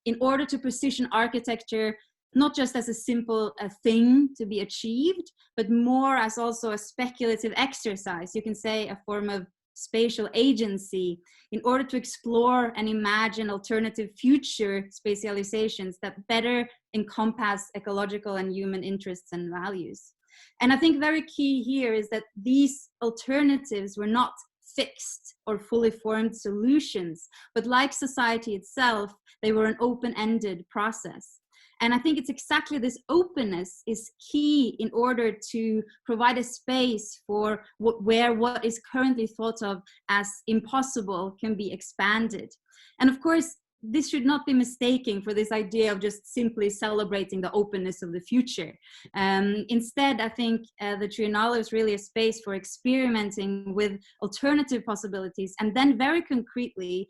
in order to position architecture not just as a simple thing to be achieved, but more as also a speculative exercise. You can say a form of spatial agency in order to explore and imagine alternative future spatializations that better encompass ecological and human interests and values. And I think very key here is that these alternatives were not fixed or fully formed solutions, but like society itself, they were an open-ended process. And I think it's exactly this openness is key in order to provide a space for where what is currently thought of as impossible can be expanded. And of course, this should not be mistaken for this idea of just simply celebrating the openness of the future. Instead, I think the Triennale is really a space for experimenting with alternative possibilities and then very concretely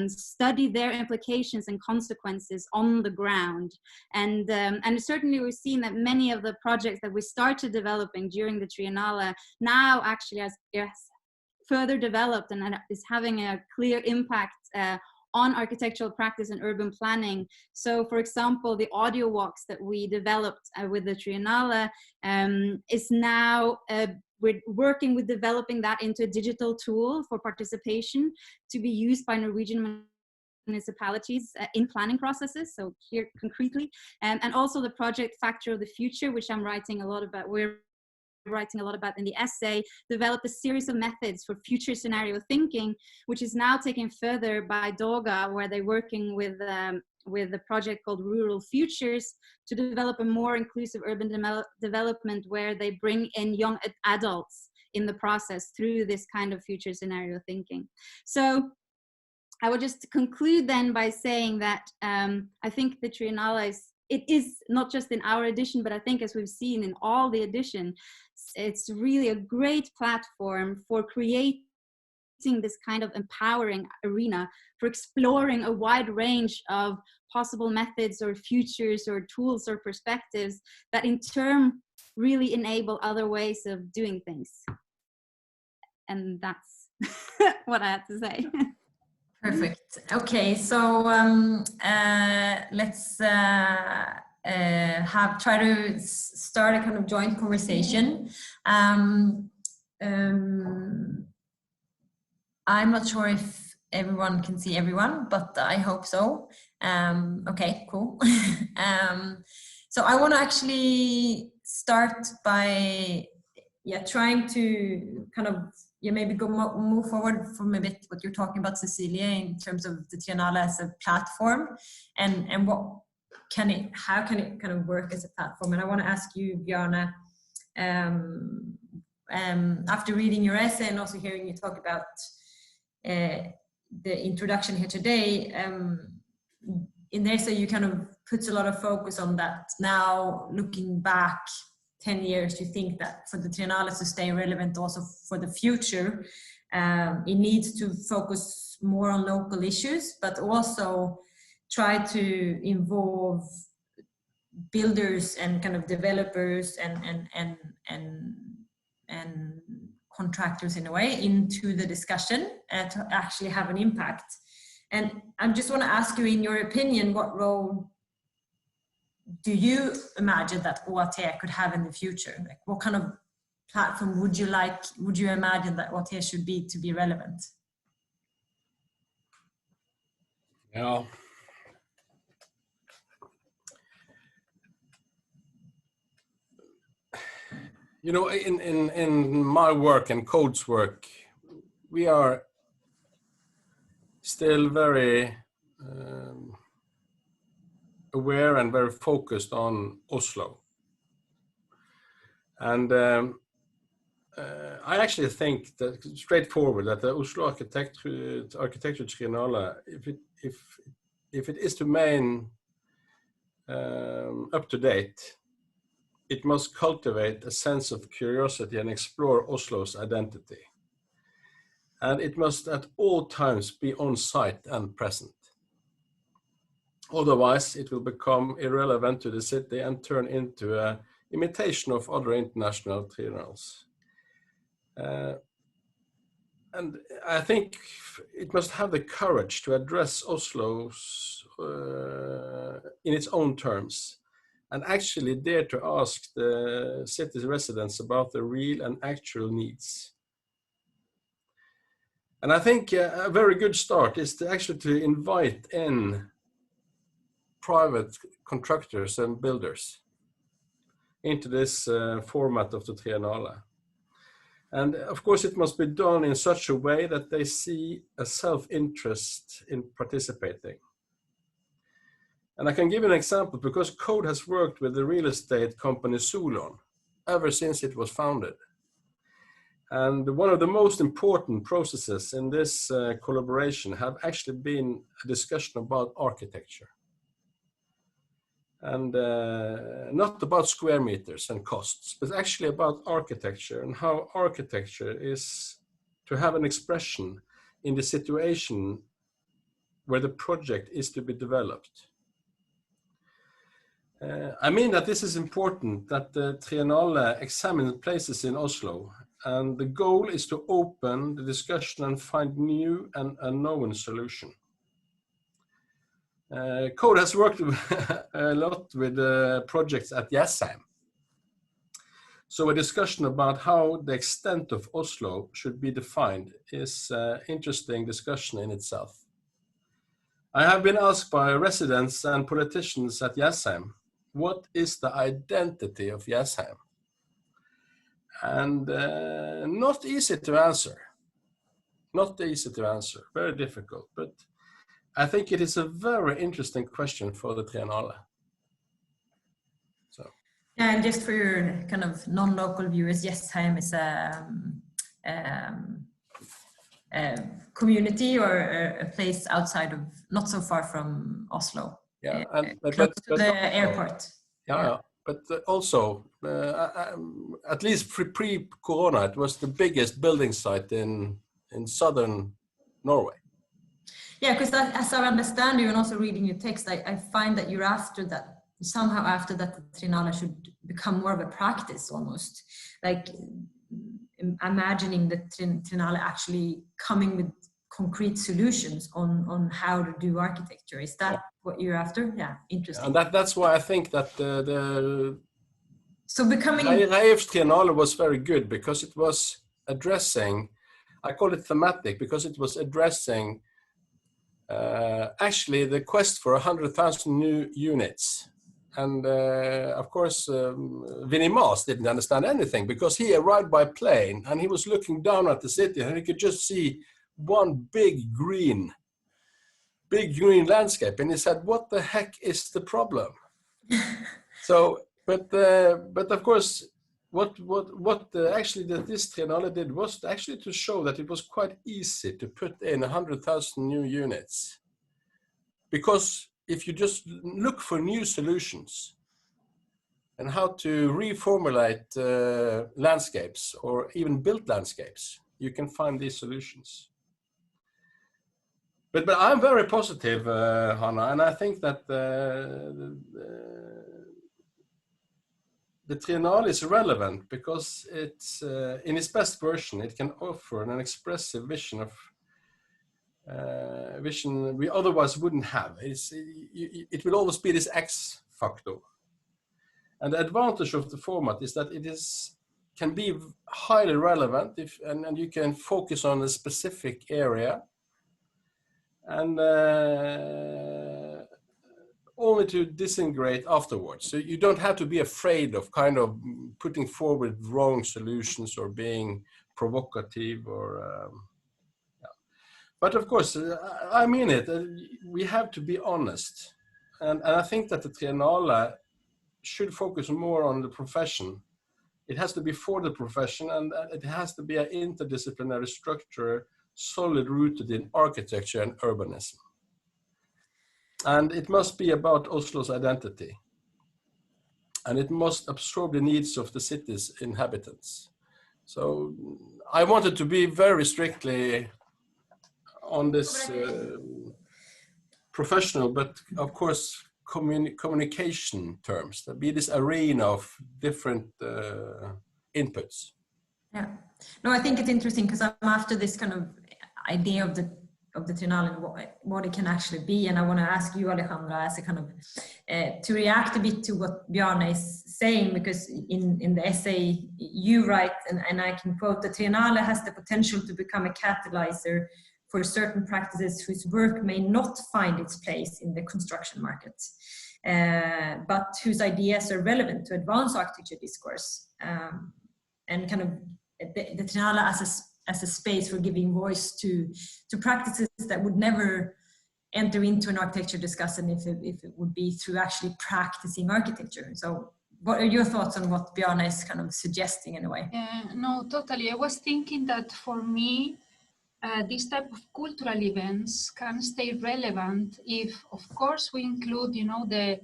study their implications and consequences on the ground. And certainly we've seen that many of the projects that we started developing during the Triennale now actually has further developed and is having a clear impact on architectural practice and urban planning. So for example, the audio walks that we developed with the Triennale is now, we're working with developing that into a digital tool for participation to be used by Norwegian municipalities in planning processes, so here concretely, and also the project Factor of the Future, which I'm writing a lot about. We're writing a lot about in the essay, developed a series of methods for future scenario thinking, which is now taken further by Doga, where they're working with a project called Rural Futures to develop a more inclusive urban development where they bring in young adults in the process through this kind of future scenario thinking. So I would just conclude then by saying that I think the Triennale it is not just in our edition, but I think as we've seen in all the edition, it's really a great platform for creating this kind of empowering arena for exploring a wide range of possible methods or futures or tools or perspectives that in turn really enable other ways of doing things. And that's what I have to say. Perfect. Okay, so let's try to start a kind of joint conversation. I'm not sure if everyone can see everyone, but I hope so. Okay, cool. So I want to actually start by trying to kind of maybe move forward from a bit what you're talking about, Cecilia, in terms of the Triennale as a platform, and how can it kind of work as a platform. And I want to ask you, Bjarne, after reading your essay and also hearing you talk about the introduction here today, in the essay you kind of puts a lot of focus on that. Now looking back 10 years, you think that for the Triennale to stay relevant also for the future, it needs to focus more on local issues, but also try to involve builders and kind of developers and contractors in a way into the discussion to actually have an impact. And I just want to ask you, in your opinion, what role do you imagine that OAT could have in the future? Like, what kind of platform would you imagine that OAT should be to be relevant? Yeah. You know, in my work and Code's work, we are still very aware and very focused on Oslo. And I actually think that straightforward that the Oslo Architecture Triennale, if it is to remain up to date, it must cultivate a sense of curiosity and explore Oslo's identity. And it must at all times be on site and present. Otherwise, it will become irrelevant to the city and turn into an imitation of other international triennales. And I think it must have the courage to address Oslo's in its own terms, and actually dare to ask the city's residents about their real and actual needs. And I think a very good start is to actually to invite in private contractors and builders into this format of the Triennale. And of course, it must be done in such a way that they see a self-interest in participating. And I can give an example because Code has worked with the real estate company Solon ever since it was founded. And one of the most important processes in this collaboration have actually been a discussion about architecture. And not about square meters and costs, but actually about architecture and how architecture is to have an expression in the situation where the project is to be developed. I mean that this is important that the Triennale examines places in Oslo, and the goal is to open the discussion and find new and unknown solution. Code has worked a lot with projects at Jessheim. So a discussion about how the extent of Oslo should be defined is an interesting discussion in itself. I have been asked by residents and politicians at Jessheim, what is the identity of Jessheim? And not easy to answer. Not easy to answer, very difficult, but I think it is a very interesting question for the Triennale. So. Yeah, and just for your kind of non-local viewers, Jessheim is a community or a place outside of, not so far from Oslo. Yeah, close to the airport. Yeah, but also, at least pre-corona, it was the biggest building site in southern Norway. Yeah, because as I understand you and also reading your text, I find that you're after that, somehow after that the Triennale should become more of a practice almost. Like imagining the Triennale actually coming with concrete solutions on how to do architecture. Is that what you're after? Yeah, interesting. And that's why I think that so becoming Reilulf's Triennale was very good because it was addressing, I call it thematic, because it was addressing actually the quest for 100,000 new units. And of course, Vinnie Maas didn't understand anything because he arrived by plane and he was looking down at the city and he could just see one big green landscape. And he said, what the heck is the problem? So, but of course, what actually this Triennale did was actually to show that it was quite easy to put in 100,000 new units. Because if you just look for new solutions and how to reformulate landscapes or even built landscapes, you can find these solutions. But I'm very positive, Hanna, and I think that the Triennale is relevant because it's, in its best version, it can offer an expressive vision of vision we otherwise wouldn't have. It will always be this X factor. And the advantage of the format is that it can be highly relevant and you can focus on a specific area and only to disintegrate afterwards. So you don't have to be afraid of kind of putting forward wrong solutions or being provocative or But of course, I mean it, we have to be honest. And I think that the Triennale should focus more on the profession. It has to be for the profession and it has to be an interdisciplinary structure, solid rooted in architecture and urbanism. And it must be about Oslo's identity. And it must absorb the needs of the city's inhabitants. So I wanted to be very strictly on this professional, but of course, communication terms. There'll be this arena of different inputs. Yeah. No, I think it's interesting because I'm after this kind of idea the Triennale and what it can actually be. And I want to ask you, Alejandra, as a kind of to react a bit to what Bjarne is saying, because in the essay you write, and I can quote, the Triennale has the potential to become a catalyzer for certain practices whose work may not find its place in the construction market, but whose ideas are relevant to advance architecture discourse, and kind of the Triennale as a space for giving voice to practices that would never enter into an architecture discussion if it would be through actually practicing architecture. So what are your thoughts on what Bjarne is kind of suggesting in a way? No, totally. I was thinking that for me, this type of cultural events can stay relevant if, of course, we include, the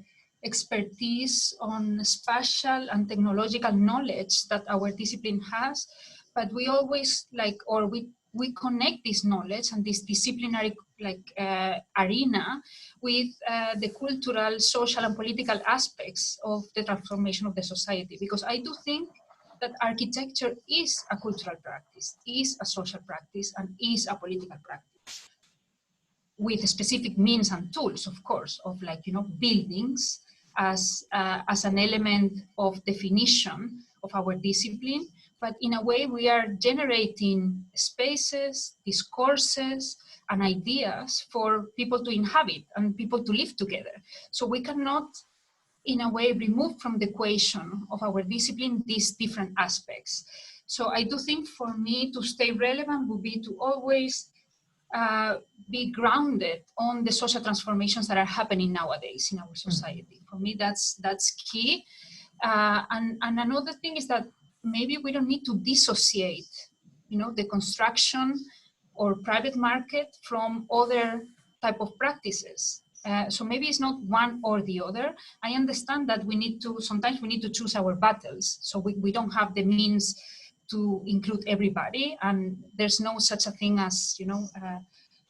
expertise on spatial and technological knowledge that our discipline has, but we always we connect this knowledge and this disciplinary arena with the cultural, social, and political aspects of the transformation of the society, because I do think that architecture is a cultural practice, is a social practice, and is a political practice, with specific means and tools, of course, of buildings as an element of definition of our discipline. But in a way, we are generating spaces, discourses, and ideas for people to inhabit and people to live together. So we cannot, in a way, remove from the equation of our discipline these different aspects. So I do think for me to stay relevant would be to always be grounded on the social transformations that are happening nowadays in our society. For me, that's key. And another thing is that maybe we don't need to dissociate, the construction or private market from other type of practices. So maybe it's not one or the other. I understand that sometimes we need to choose our battles. So we don't have the means to include everybody, and there's no such a thing as,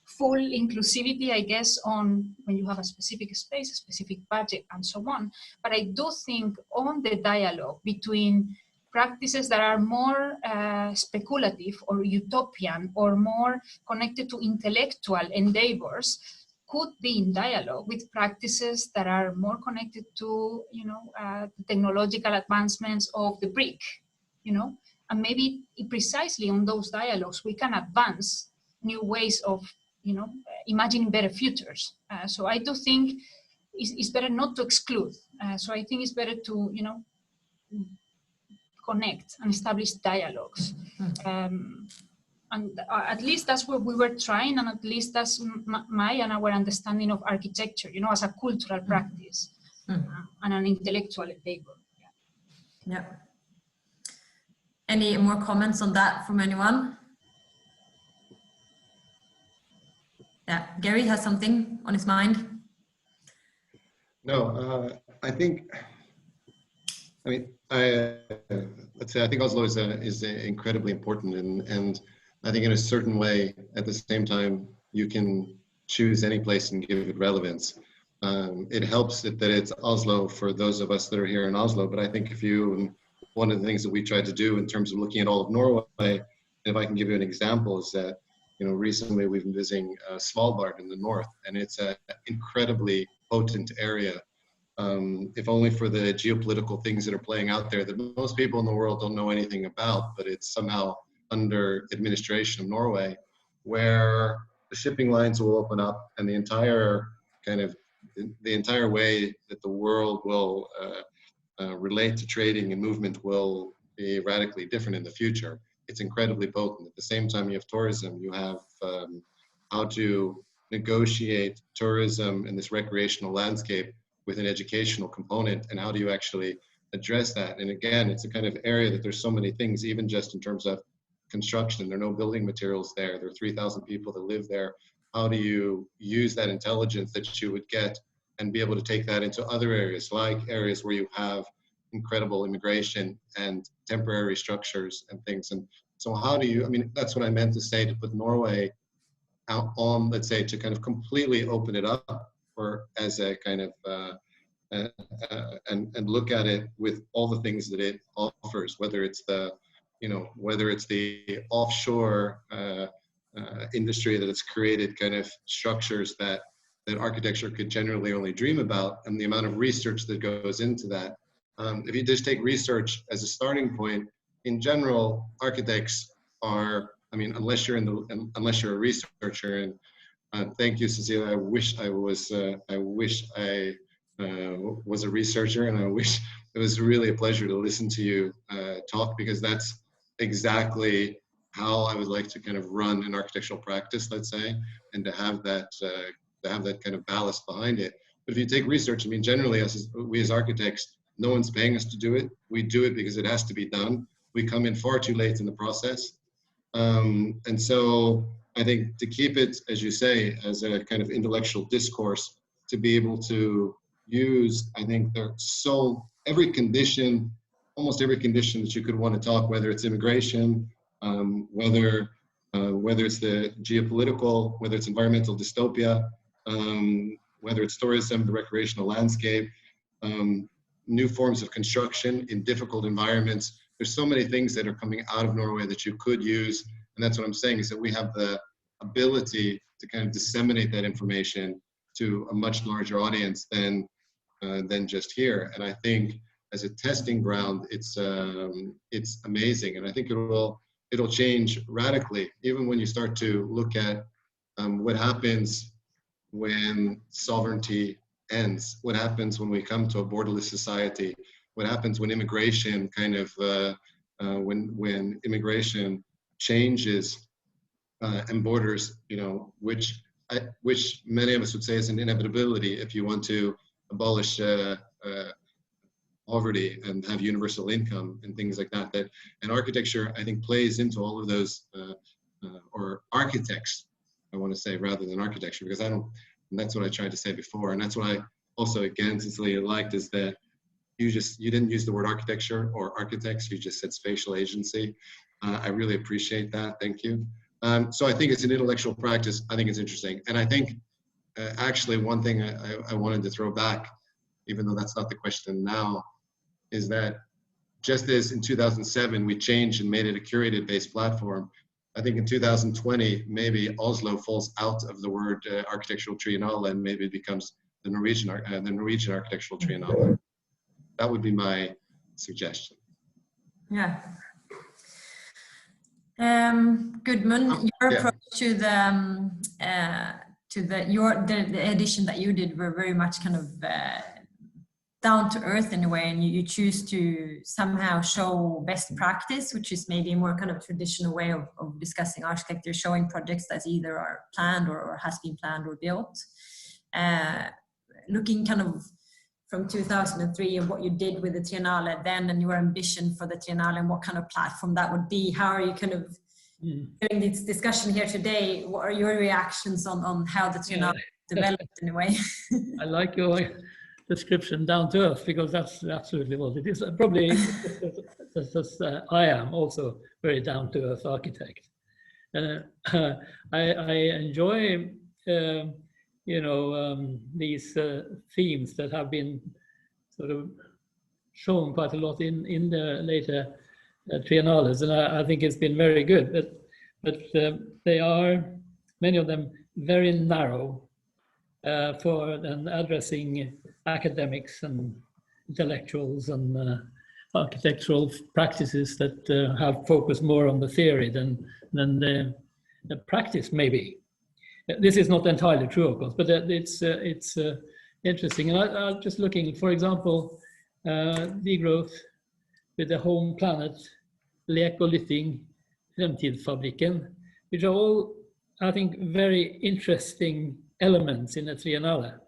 full inclusivity, I guess, on when you have a specific space, a specific budget, and so on. But I do think on the dialogue between practices that are more speculative or utopian or more connected to intellectual endeavors could be in dialogue with practices that are more connected to, the technological advancements of the brick, and maybe precisely on those dialogues we can advance new ways of, imagining better futures. So I do think it's better not to exclude. So I think it's better to, connect and establish dialogues. And at least that's what we were trying, and at least that's my and our understanding of architecture, as a cultural practice and an intellectual endeavor. Yeah. Any more comments on that from anyone? Yeah, Gary has something on his mind. No, I think Oslo is incredibly important, and I think in a certain way, at the same time, you can choose any place and give it relevance. It helps that it's Oslo for those of us that are here in Oslo, but I think one of the things that we tried to do in terms of looking at all of Norway, if I can give you an example, is that recently we've been visiting Svalbard in the north, and it's an incredibly potent area. If only for the geopolitical things that are playing out there that most people in the world don't know anything about, but it's somehow under administration of Norway, where the shipping lines will open up and the entire way that the world will relate to trading and movement will be radically different in the future. It's incredibly potent. At the same time, you have tourism, you have how to negotiate tourism in this recreational landscape with an educational component, and how do you actually address that? And again, it's a kind of area that there's so many things, even just in terms of construction. There are no building materials there. There are 3,000 people that live there. How do you use that intelligence that you would get and be able to take that into other areas, like areas where you have incredible immigration and temporary structures and things? And so how do you, that's what I meant to say, to put Norway out on, let's say, to kind of completely open it up for as a kind of, and look at it with all the things that it offers, whether it's the offshore industry that it's created kind of structures that architecture could generally only dream about, and the amount of research that goes into that. If you just take research as a starting point, in general, architects are, I mean, unless you're a researcher, and thank you, Cecilia. I wish I was a researcher, and I wish it was really a pleasure to listen to you talk, because that's exactly how I would like to kind of run an architectural practice, let's say, and to have that kind of ballast behind it. But if you take research, I mean, generally, we as architects, no one's paying us to do it. We do it because it has to be done. We come in far too late in the process. And so I think to keep it, as you say, as a kind of intellectual discourse, to be able to use, I think almost every condition that you could want to talk, whether it's immigration, whether it's the geopolitical, whether it's environmental dystopia, whether it's tourism, the recreational landscape, new forms of construction in difficult environments. There's so many things that are coming out of Norway that you could use. And that's what I'm saying, is that we have the ability to kind of disseminate that information to a much larger audience than just here. And I think as a testing ground, it's amazing. And I think it'll change radically, even when you start to look at what happens when sovereignty ends, what happens when we come to a borderless society, what happens when immigration kind of, when immigration changes and borders, you know, which many of us would say is an inevitability if you want to abolish poverty and have universal income and things like that. And architecture, I think, plays into all of those, or architects, I want to say, rather than architecture, because and that's what I tried to say before. And that's what I also, again, Cecilia, liked, is that you didn't use the word architecture or architects, you just said spatial agency. I really appreciate that, thank you. So I think it's an intellectual practice. I think it's interesting. And I think actually one thing I wanted to throw back, even though that's not the question now, is that just as in 2007 we changed and made it a curated based platform, I think in 2020 maybe Oslo falls out of the word Architectural Triennale and maybe it becomes the Norwegian Architectural Triennale. That would be my suggestion. Yeah. Gudmund, your approach to the edition that you did were very much kind of down to earth in a way, and you choose to somehow show best practice, which is maybe a more kind of traditional way of discussing architecture, showing projects that either are planned or has been planned or built. Looking kind of from 2003 and what you did with the Triennale then, and your ambition for the Triennale, and what kind of platform that would be. How are you kind of during this discussion here today? What are your reactions on how the Triennale developed in a way? I like your description, down to earth, because that's absolutely what it is. Probably I am also very down to earth architect. I enjoy these themes that have been sort of shown quite a lot in the later triennales, and I think it's been very good. But they are, many of them, very narrow for addressing academics and intellectuals and architectural practices that have focused more on the theory than the practice, maybe. This is not entirely true, of course, but it's interesting. And I'm just looking, for example, degrowth with the home planet, lek og lytting, Fremtidsfabrikken, which are all, I think, very interesting elements in the Triennale.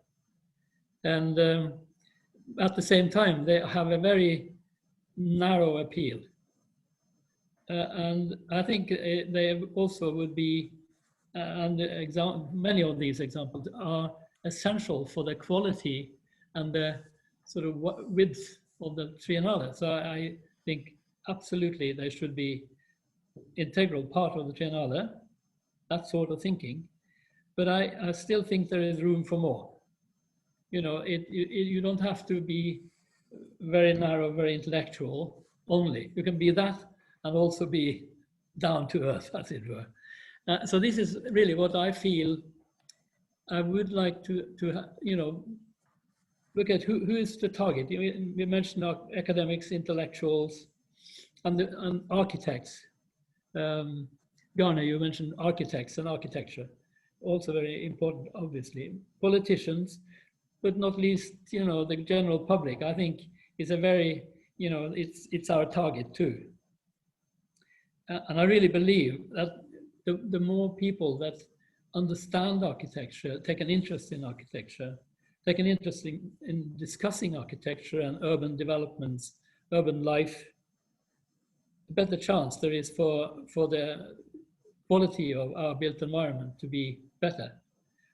And at the same time, they have a very narrow appeal. And I think they also would be, and many of these examples are essential for the quality and the sort of width of the Triennale. So I think absolutely they should be integral part of the Triennale, that sort of thinking. But I still think there is room for more. You know, you don't have to be very narrow, very intellectual only. You can be that and also be down to earth, as it were. So this is really what I feel. I would like to you know, look at who is the target. We mentioned academics, intellectuals, and architects. Bjarne, you mentioned architects and architecture, also very important, obviously. Politicians, but not least, you know, the general public. I think is a very, you know, it's our target too. And I really believe that the more people that understand architecture, take an interest in architecture, take an interest in discussing architecture and urban developments, urban life, the better chance there is for the quality of our built environment to be better.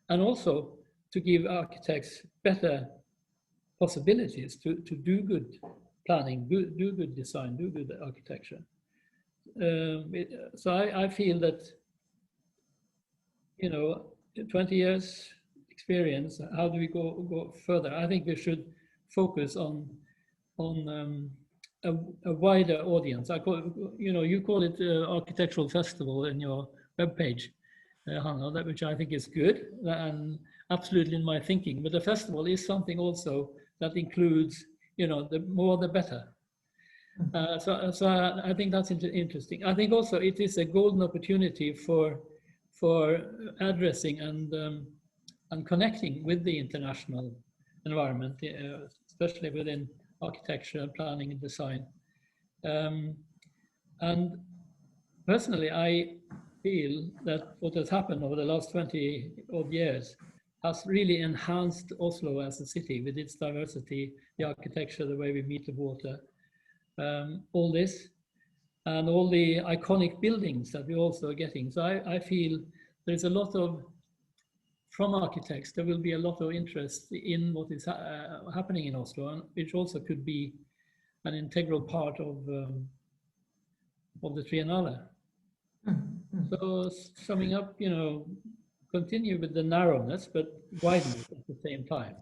And also to give architects better possibilities to do good planning, do good design, do good architecture. So I feel that, you know, 20 years experience, how do we go further? I think we should focus on a wider audience. I call, you know, you call it architectural festival in your webpage, Hanna, which I think is good and absolutely in my thinking. But the festival is something also that includes, you know, the more the better. So I think that's interesting. I think also it is a golden opportunity for addressing and connecting with the international environment, especially within architecture, planning, and design. And personally, I feel that what has happened over the last 20 odd years has really enhanced Oslo as a city with its diversity, the architecture, the way we meet the water, all this, and all the iconic buildings that we're also getting. So I feel there's a lot of, from architects, there will be a lot of interest in what is happening in Oslo, and which also could be an integral part of the Triennale. So summing up, you know, continue with the narrowness, but widen it at the same time.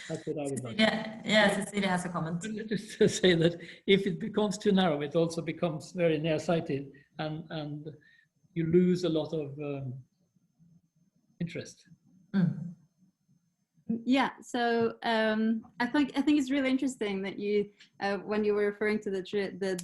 That's what I would like. Yeah, Cecilia has a comment. Just to say that if it becomes too narrow, it also becomes very nearsighted, and you lose a lot of interest. Yeah, so I think it's really interesting that you, when you were referring to the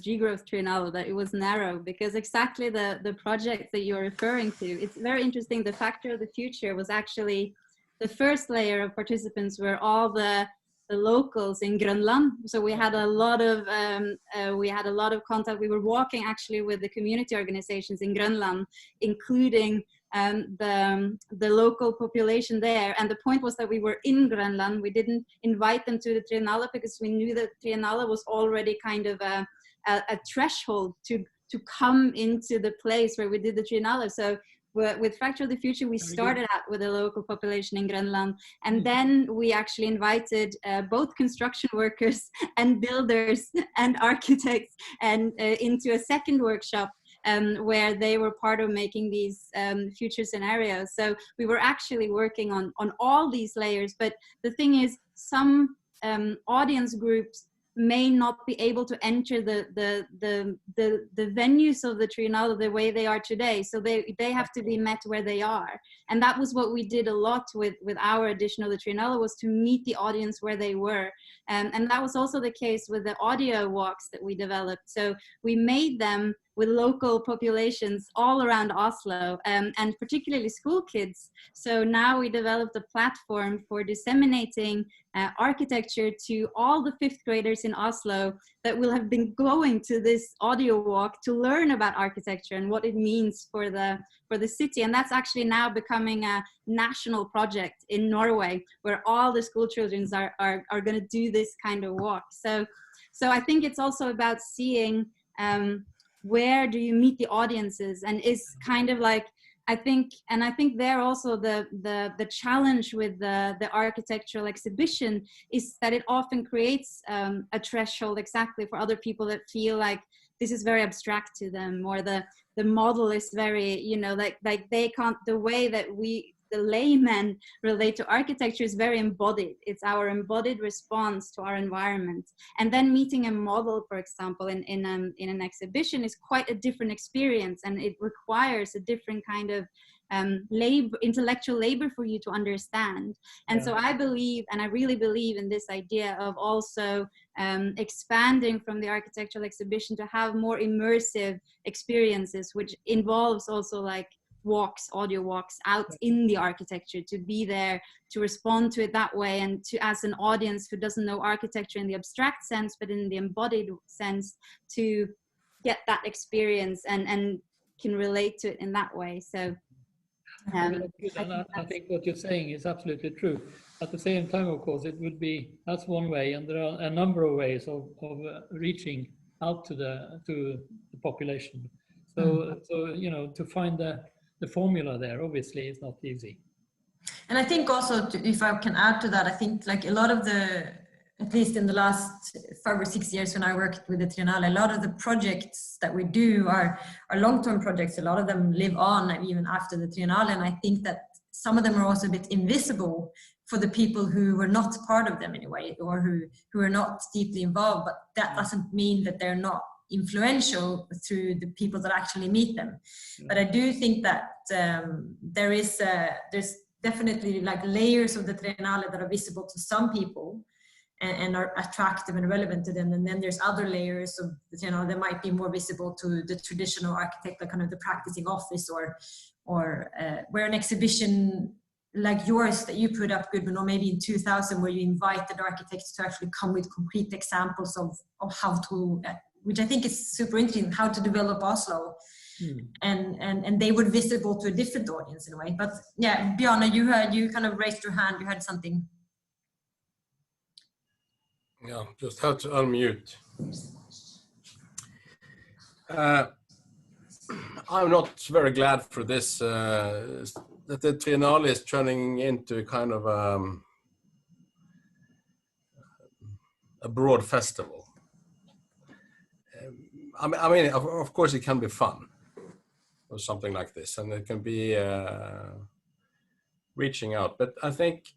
G-Growth Triennale, that it was narrow, because exactly the project that you're referring to, it's very interesting. The Factor of the Future was actually the first layer of participants were all the locals in Grönland. So we had a lot of contact. We were walking actually with the community organizations in Grönland, including the local population there. And the point was that we were in Grönland. We didn't invite them to the Triennale because we knew that Triennale was already kind of a threshold to come into the place where we did the Triennale. So with Factor of the Future, we started out with the local population in Grönland, and then we actually invited both construction workers and builders and architects and into a second workshop where they were part of making these future scenarios. So we were actually working on all these layers, but the thing is, some audience groups may not be able to enter the venues of the Triennale the way they are today. So they have to be met where they are. And that was what we did a lot with our edition of the Triennale, was to meet the audience where they were. And that was also the case with the audio walks that we developed. So we made them with local populations all around Oslo, and particularly school kids. So now we developed a platform for disseminating architecture to all the 5th graders in Oslo that will have been going to this audio walk to learn about architecture and what it means for the city. And that's actually now becoming a national project in Norway, where all the school children are going to do this kind of walk. So I think it's also about seeing where do you meet the audiences, and is kind of like, I think there also the challenge with the architectural exhibition is that it often creates a threshold exactly for other people that feel like this is very abstract to them, or the model is very, you know, like they can't, the way that we the laymen relate to architecture is very embodied. It's our embodied response to our environment. And then meeting a model, for example, in an exhibition is quite a different experience, and it requires a different kind of intellectual labor for you to understand. And so I believe, and I really believe in this idea of also expanding from the architectural exhibition to have more immersive experiences, which involves also like walks, audio walks out in the architecture, to be there, to respond to it that way, and to, as an audience who doesn't know architecture in the abstract sense, but in the embodied sense, to get that experience and can relate to it in that way. So I think what you're saying is absolutely true. At the same time, of course, it would be, that's one way, and there are a number of ways of reaching out to the population. So you know, to find the formula there, obviously, is not easy. And I think also, if I can add to that, I think like a lot of at least in the last 5 or 6 years when I worked with the Triennale, a lot of the projects that we do are long-term projects. A lot of them live on even after the Triennale, and I think that some of them are also a bit invisible for the people who were not part of them anyway, or who are not deeply involved, but that doesn't mean that they're not influential through the people that actually meet them. But I do think that there's definitely like layers of the Triennale that are visible to some people and are attractive and relevant to them. And then there's other layers of the Triennale that might be more visible to the traditional architect, like kind of the practicing office, or where an exhibition like yours that you put up, Gudmund, or maybe in 2000, where you invited architects to actually come with concrete examples of how to, which I think is super interesting, how to develop Oslo. And they were visible to a different audience in a way. But yeah, Bjarne, you kind of raised your hand, you had something. Yeah, just had to unmute. I'm not very glad for this, that the Triennale is turning into kind of a broad festival. I mean, of course it can be fun or something like this, and it can be reaching out, but I think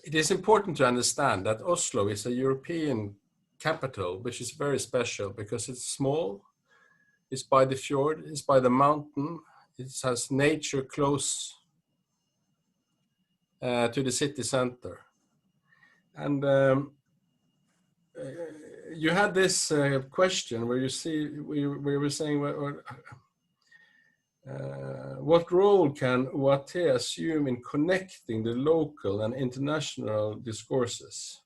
it is important to understand that Oslo is a European capital, which is very special because it's small, it's by the fjord, it's by the mountain, it has nature close to the city center. And you had this question where we were saying, what role can OAT assume in connecting the local and international discourses?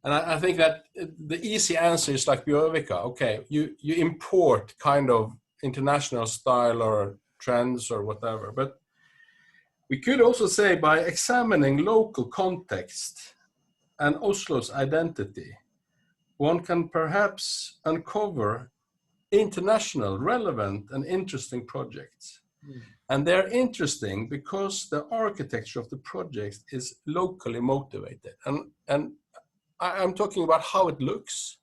And I think that the easy answer is like Björvika. Okay, you import kind of international style or trends or whatever, but we could also say by examining local context and Oslo's identity, one can perhaps uncover international, relevant, and interesting projects. And they're interesting because the architecture of the project is locally motivated. And I'm talking about how it looks,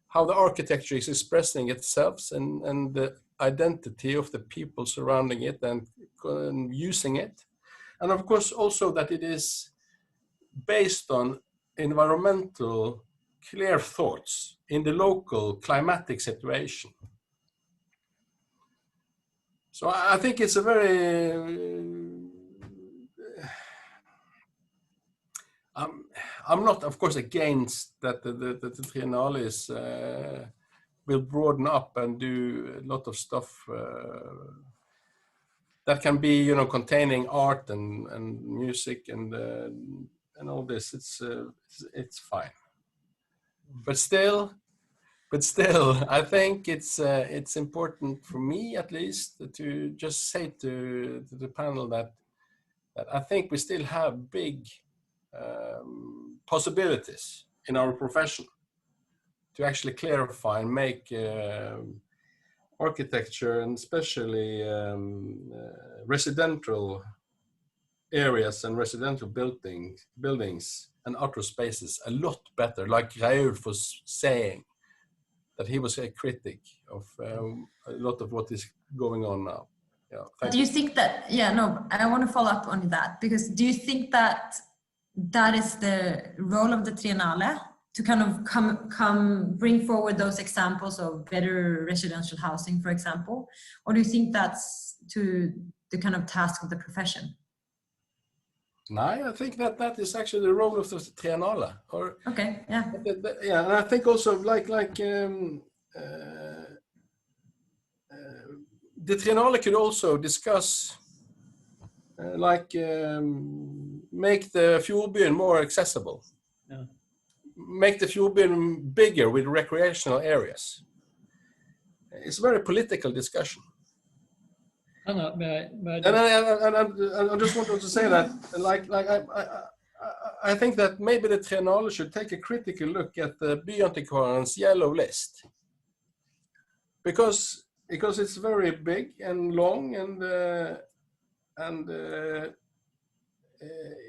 how the architecture is expressing itself, and the identity of the people surrounding it and using it. And of course also that it is based on environmental clear thoughts in the local climatic situation. So I think it's a very, I'm not, of course, against that the Triennale is, will broaden up and do a lot of stuff that can be, you know, containing art and music and all this. It's fine. But still, I think it's important for me, at least, to just say to the panel that I think we still have big possibilities in our profession to actually clarify and make architecture, and especially residential areas and residential buildings and outer spaces a lot better. Like Reilulf was saying, that he was a critic of a lot of what is going on now. Do you think that, I want to follow up on that, because do you think that that is the role of the Triennale, to kind of bring forward those examples of better residential housing, for example? Or do you think that's to the kind of task of the profession? No, I think that is actually the role of the Triennale. Okay, yeah. Yeah, and I think also the Triennale could also discuss make the Fjordbyen more accessible. Yeah. Make the Fjordbyen bigger with recreational areas. It's a very political discussion. And I just wanted to say that, I think that maybe the Triennale should take a critical look at the Byantikvaren's yellow list, because it's very big and long, and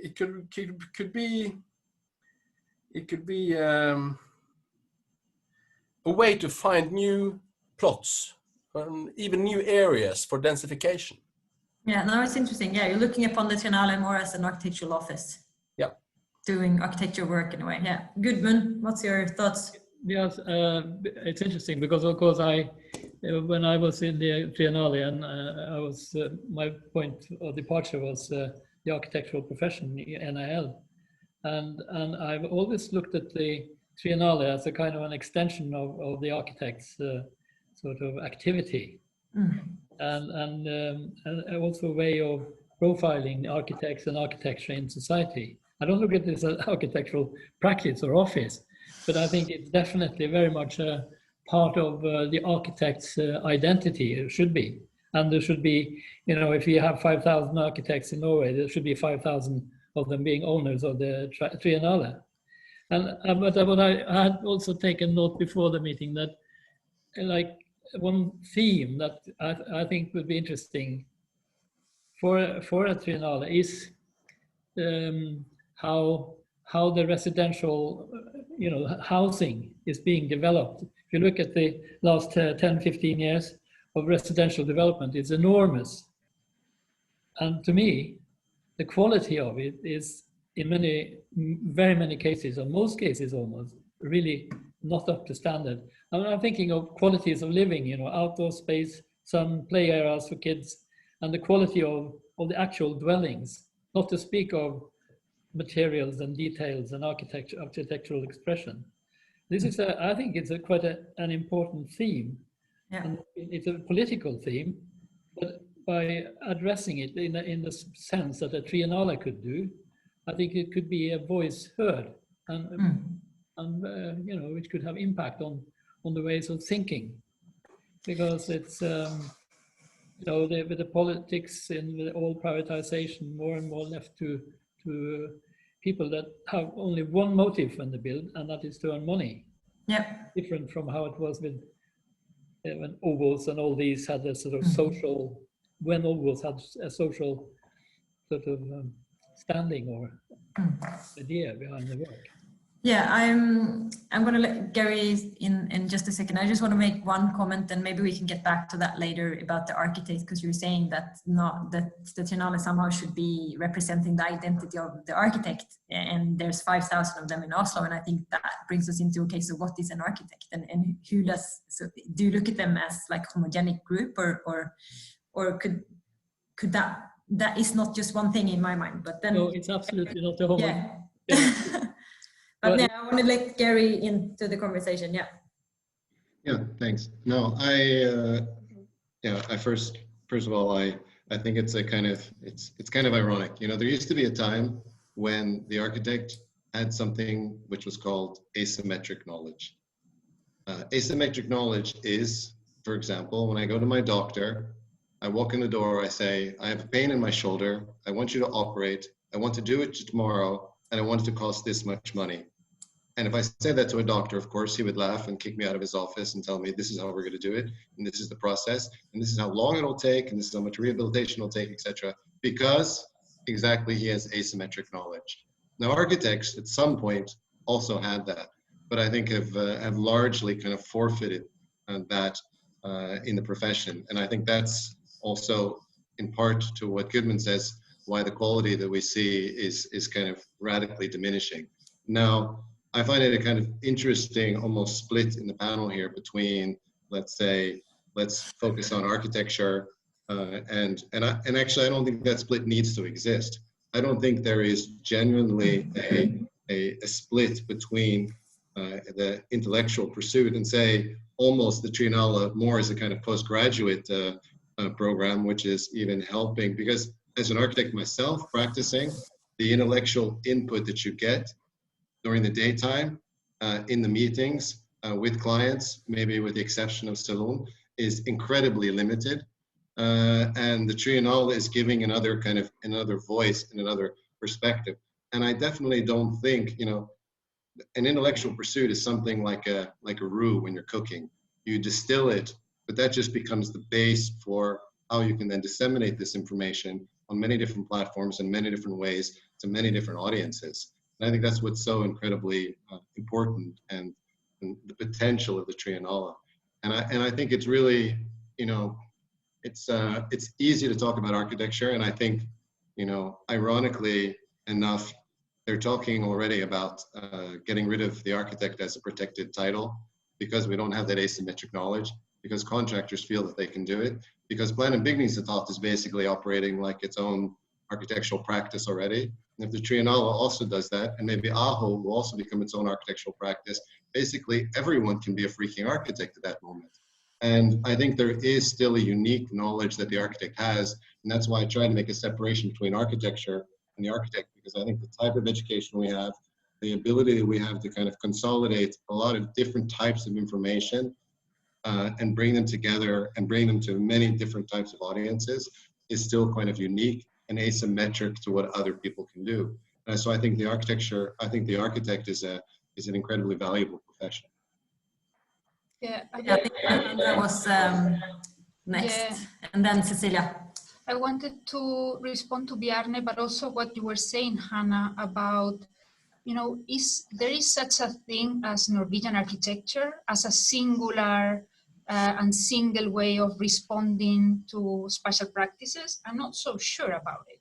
it could be a way to find new plots and even new areas for densification. Yeah, no, it's interesting. Yeah, you're looking upon the Triennale more as an architectural office. Yeah. Doing architecture work in a way. Yeah. Gudmund, what's your thoughts? Yes, it's interesting because, of course, when I was in the Triennale, and I was my point of departure was the architectural profession, NIL, and I've always looked at the Triennale as a kind of an extension of the architect's sort of activity, and also a way of profiling architects and architecture in society. I don't look at this as architectural practice or office, but I think it's definitely very much a part of the architect's identity. It should be. And there should be, if you have 5,000 architects in Norway, there should be 5,000 of them being owners of the Triennale. But what I had also taken note before the meeting that, like, one theme that I think would be interesting for a Triennale is how the residential, housing is being developed. If you look at the last 10, 15 years of residential development, it's enormous. And to me, the quality of it is in very many cases, or most cases almost, really not up to standard. I'm thinking of qualities of living, outdoor space, some play areas for kids, and the quality of the actual dwellings, not to speak of materials and details and architectural expression. This is, I think it's quite an important theme. Yeah. And it's a political theme, but by addressing it in the sense that a Triennale could do, I think it could be a voice heard, and which could have impact on the ways of thinking, because it's with the politics and all privatization, more and more left to people that have only one motive when they build, and that is to earn money. Yeah. Different from how it was with when Ovos and all these had a sort of social, when Ovos had a social sort of standing or idea behind the work. Yeah, I'm going to let Gary in just a second. I just want to make one comment, and maybe we can get back to that later about the architects, because you're saying that the Triennale somehow should be representing the identity of the architect, and there's 5,000 of them in Oslo, and I think that brings us into, okay, so what is an architect, and who does, so do you look at them as like homogenic group, or could that is not just one thing in my mind, but then no, it's absolutely not a homogenic. Yeah. But yeah, I want to let Gary into the conversation. Yeah. Yeah, thanks. No, I first of all, I think it's kind of ironic. There used to be a time when the architect had something which was called asymmetric knowledge. Asymmetric knowledge is, for example, when I go to my doctor, I walk in the door, I say, I have a pain in my shoulder, I want you to operate, I want to do it tomorrow, and I want it to cost this much money. And if I say that to a doctor, of course, he would laugh and kick me out of his office and tell me, this is how we're going to do it, and this is the process, and this is how long it'll take, and this is how much rehabilitation it'll take, etc. Because exactly he has asymmetric knowledge. Now, architects at some point also had that, but I think have largely kind of forfeited that in the profession. And I think that's also in part to what Gudmund says, why the quality that we see is kind of radically diminishing. Now, I find it a kind of interesting, almost split in the panel here between, let's say, let's focus on architecture, and actually I don't think that split needs to exist. I don't think there is genuinely a split between the intellectual pursuit and say almost the Triennale more as a kind of postgraduate program, which is even helping, because as an architect myself practicing, the intellectual input that you get during the daytime in the meetings with clients, maybe with the exception of Saloon, is incredibly limited. And the Triennale is giving another voice and another perspective. And I definitely don't think, you know, an intellectual pursuit is something like a roux when you're cooking. You distill it, but that just becomes the base for how you can then disseminate this information on many different platforms in many different ways to many different audiences. And I think that's what's so incredibly important, and the potential of the Triennale. And I think it's really, you know, it's easy to talk about architecture, and I think, you know, ironically enough, they're talking already about getting rid of the architect as a protected title because we don't have that asymmetric knowledge, because contractors feel that they can do it, because Plan- and Bygningsetat is basically operating like its own architectural practice already. And if the Triennale also does that, and maybe AHO will also become its own architectural practice, basically everyone can be a freaking architect at that moment. And I think there is still a unique knowledge that the architect has, and that's why I try to make a separation between architecture and the architect, because I think the type of education we have, the ability that we have to kind of consolidate a lot of different types of information and bring them together and bring them to many different types of audiences is still kind of unique and asymmetric to what other people can do. And so I think the architect is an incredibly valuable profession. Yeah, I think Alejandra was next, yeah. And then Cecilia. I wanted to respond to Bjarne, but also what you were saying, Hannah, about, you know, there is such a thing as Norwegian architecture as a singular and single way of responding to spatial practices? I'm not so sure about it.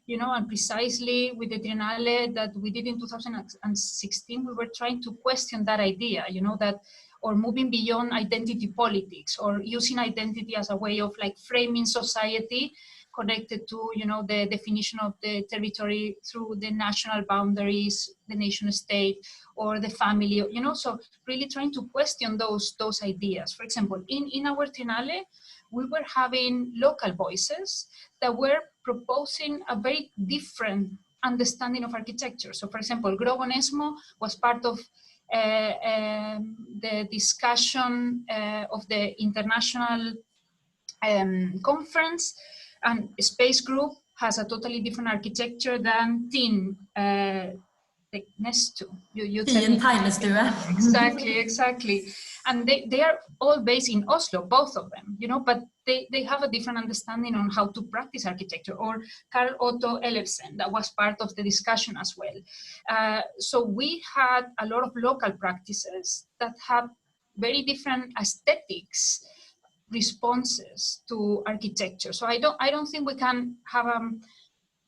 You know, and precisely with the Triennale that we did in 2016, we were trying to question that idea, you know, that, or moving beyond identity politics, or using identity as a way of like framing society connected to, you know, the definition of the territory through the national boundaries, the nation state, or the family, you know, so really trying to question those ideas. For example, in our Triennale, we were having local voices that were proposing a very different understanding of architecture. So for example, Grobonesmo was part of the discussion of the international conference, and Space Group has a totally different architecture than TIN. Next to you exactly, and they are all based in Oslo, both of them, you know, but they have a different understanding on how to practice architecture. Or Carl Otto Ellefsen, that was part of the discussion as well. So we had a lot of local practices that have very different aesthetics responses to architecture. So I don't think we can have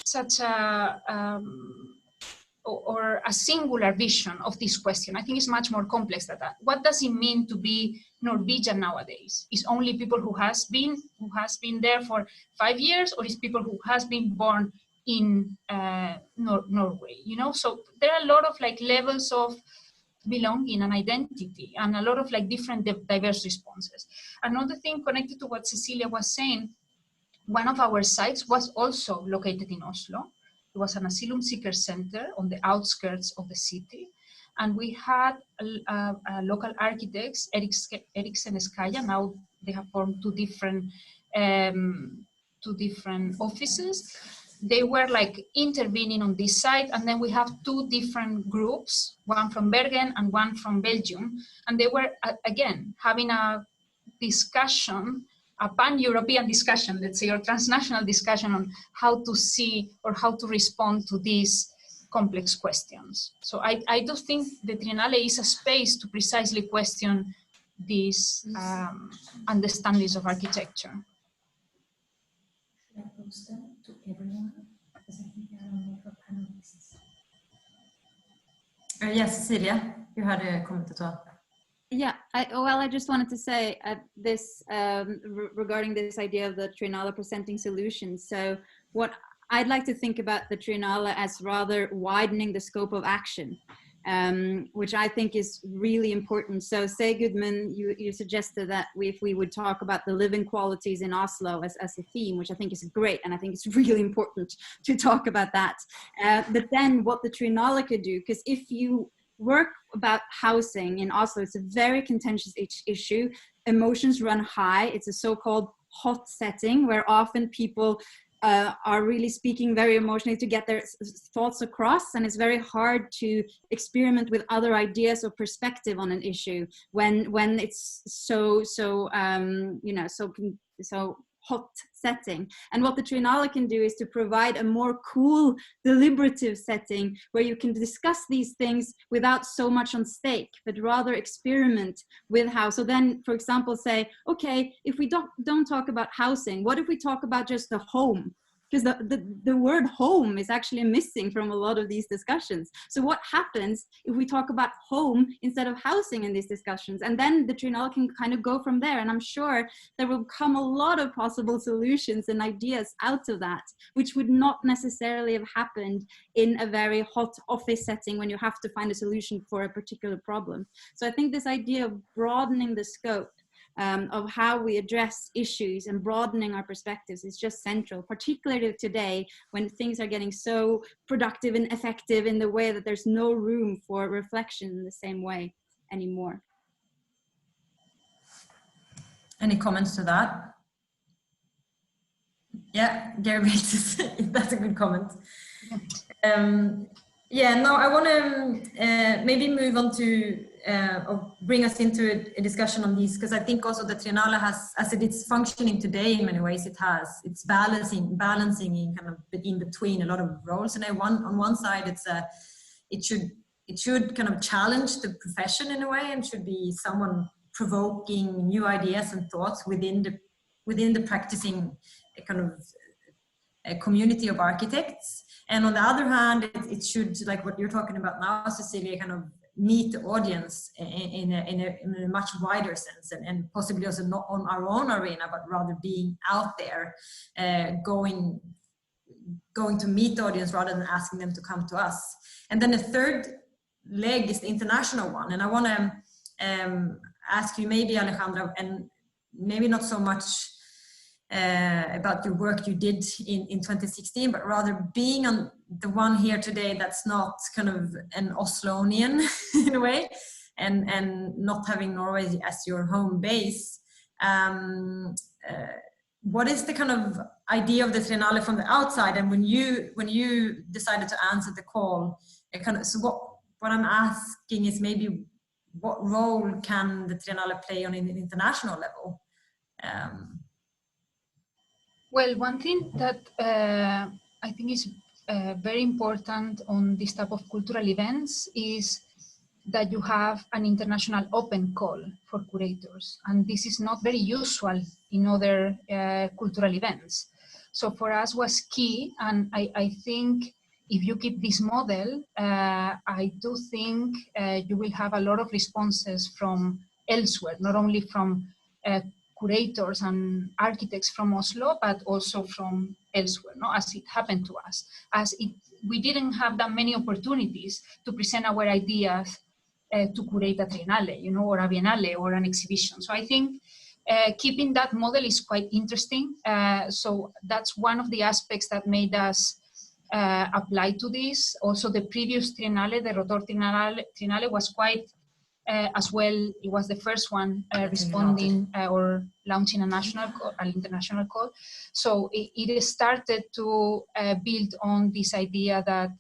such a or a singular vision of this question. I think it's much more complex than that. What does it mean to be Norwegian nowadays? Is only people who has been there for 5 years, or is people who has been born in Norway? You know, so there are a lot of like levels of belonging and identity, and a lot of like different diverse responses. Another thing connected to what Cecilia was saying, one of our sites was also located in Oslo. It was an asylum seeker center on the outskirts of the city. And we had local architects, Eriksen Eskaya. Now they have formed two different offices. They were like intervening on this site. And then we have two different groups, one from Bergen and one from Belgium. And they were, again, having a discussion, a pan-European discussion, let's say, or transnational discussion on how to see or how to respond to these complex questions. So I do think the Triennale is a space to precisely question these understandings of architecture. post them to everyone? Because I think they are only for panelists. Yes, Cecilia, you had a comment as well. Yeah, I just wanted to say this regarding this idea of the Triennale presenting solutions. So what I'd like to think about the Triennale as rather widening the scope of action, which I think is really important. So say, Gudmund, you suggested that if we would talk about the living qualities in Oslo as a theme, which I think is great, and I think it's really important to talk about that. But then what the Triennale could do, because if you work about housing in Oslo, it's a very contentious issue. Emotions run high. It's a so-called hot setting where often people are really speaking very emotionally to get their thoughts across, and it's very hard to experiment with other ideas or perspective on an issue when it's so hot setting. And what the Triennale can do is to provide a more cool, deliberative setting where you can discuss these things without so much on stake, but rather experiment with how. So then, for example, say, okay, if we don't talk about housing, what if we talk about just the home? Because the word home is actually missing from a lot of these discussions. So what happens if we talk about home instead of housing in these discussions? And then the Triennale can kind of go from there. And I'm sure there will come a lot of possible solutions and ideas out of that, which would not necessarily have happened in a very hot office setting when you have to find a solution for a particular problem. So I think this idea of broadening the scope of how we address issues and broadening our perspectives is just central, particularly today when things are getting so productive and effective in the way that there's no room for reflection in the same way anymore. Any comments to that? Yeah, Gary, that's a good comment. Yeah, no, I want to maybe move on to or bring us into a discussion on these, because I think also the Triennale has, as it is functioning today in many ways, it's balancing in kind of in between a lot of roles. And on one side, it should kind of challenge the profession in a way, and should be someone provoking new ideas and thoughts within the practicing kind of a community of architects. And on the other hand, it should, like what you're talking about now, Cecilia, kind of meet the audience in a much wider sense, and possibly also not on our own arena, but rather being out there, going to meet the audience rather than asking them to come to us. And then the third leg is the international one. And I want to ask you, maybe Alejandra, and maybe not so much about your work you did in 2016, but rather being on the one here today that's not kind of an Oslonian in a way, and not having Norway as your home base. What is the kind of idea of the Triennale from the outside? And when you decided to answer the call, so what I'm asking is maybe what role can the Triennale play on an international level? Well, one thing that I think is very important on this type of cultural events is that you have an international open call for curators. And this is not very usual in other cultural events. So for us was key. And I think if you keep this model, I do think you will have a lot of responses from elsewhere, not only from curators and architects from Oslo, but also from elsewhere, no? As it happened to us. We didn't have that many opportunities to present our ideas to curate a Triennale, or a Biennale or an exhibition. So I think keeping that model is quite interesting. So that's one of the aspects that made us apply to this. Also the previous Triennale, the Rotor Triennale was quite as well. It was the first one responding or launching an international call. So it started to build on this idea that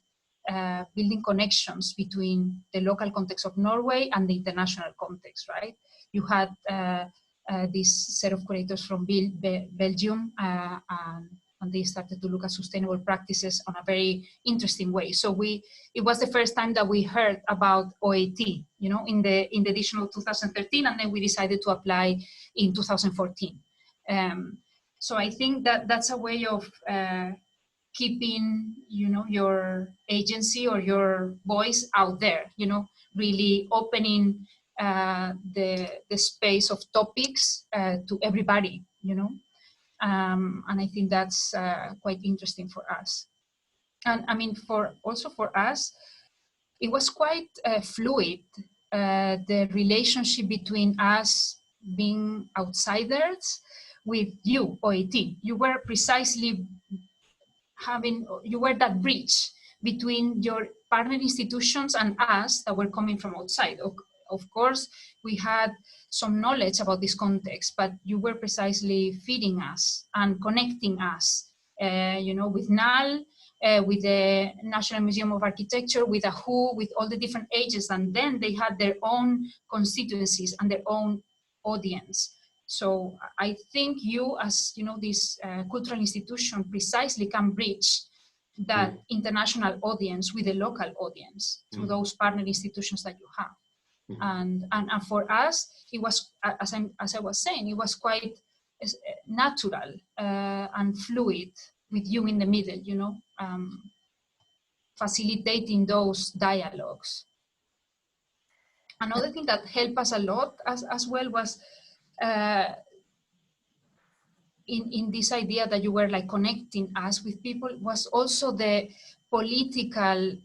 building connections between the local context of Norway and the international context, right? You had this set of curators from Belgium, and they started to look at sustainable practices on a very interesting way. So it was the first time that we heard about OAT, in the edition of 2013, and then we decided to apply in 2014. So I think that that's a way of keeping, your agency or your voice out there, really opening the space of topics to everybody, and I think that's quite interesting for us. And I mean, for us, it was quite fluid, the relationship between us being outsiders with you, OAT. You were precisely you were that bridge between your partner institutions and us that were coming from outside. Of course, we had some knowledge about this context, but you were precisely feeding us and connecting us, with NAL, with the National Museum of Architecture, with WHO, with all the different ages, and then they had their own constituencies and their own audience. So I think you, as this cultural institution, precisely can bridge that international audience with the local audience through those partner institutions that you have. And for us, it was, as I was saying, it was quite natural and fluid with you in the middle, facilitating those dialogues. Another thing that helped us a lot as well was in this idea that you were like connecting us with people, was also the political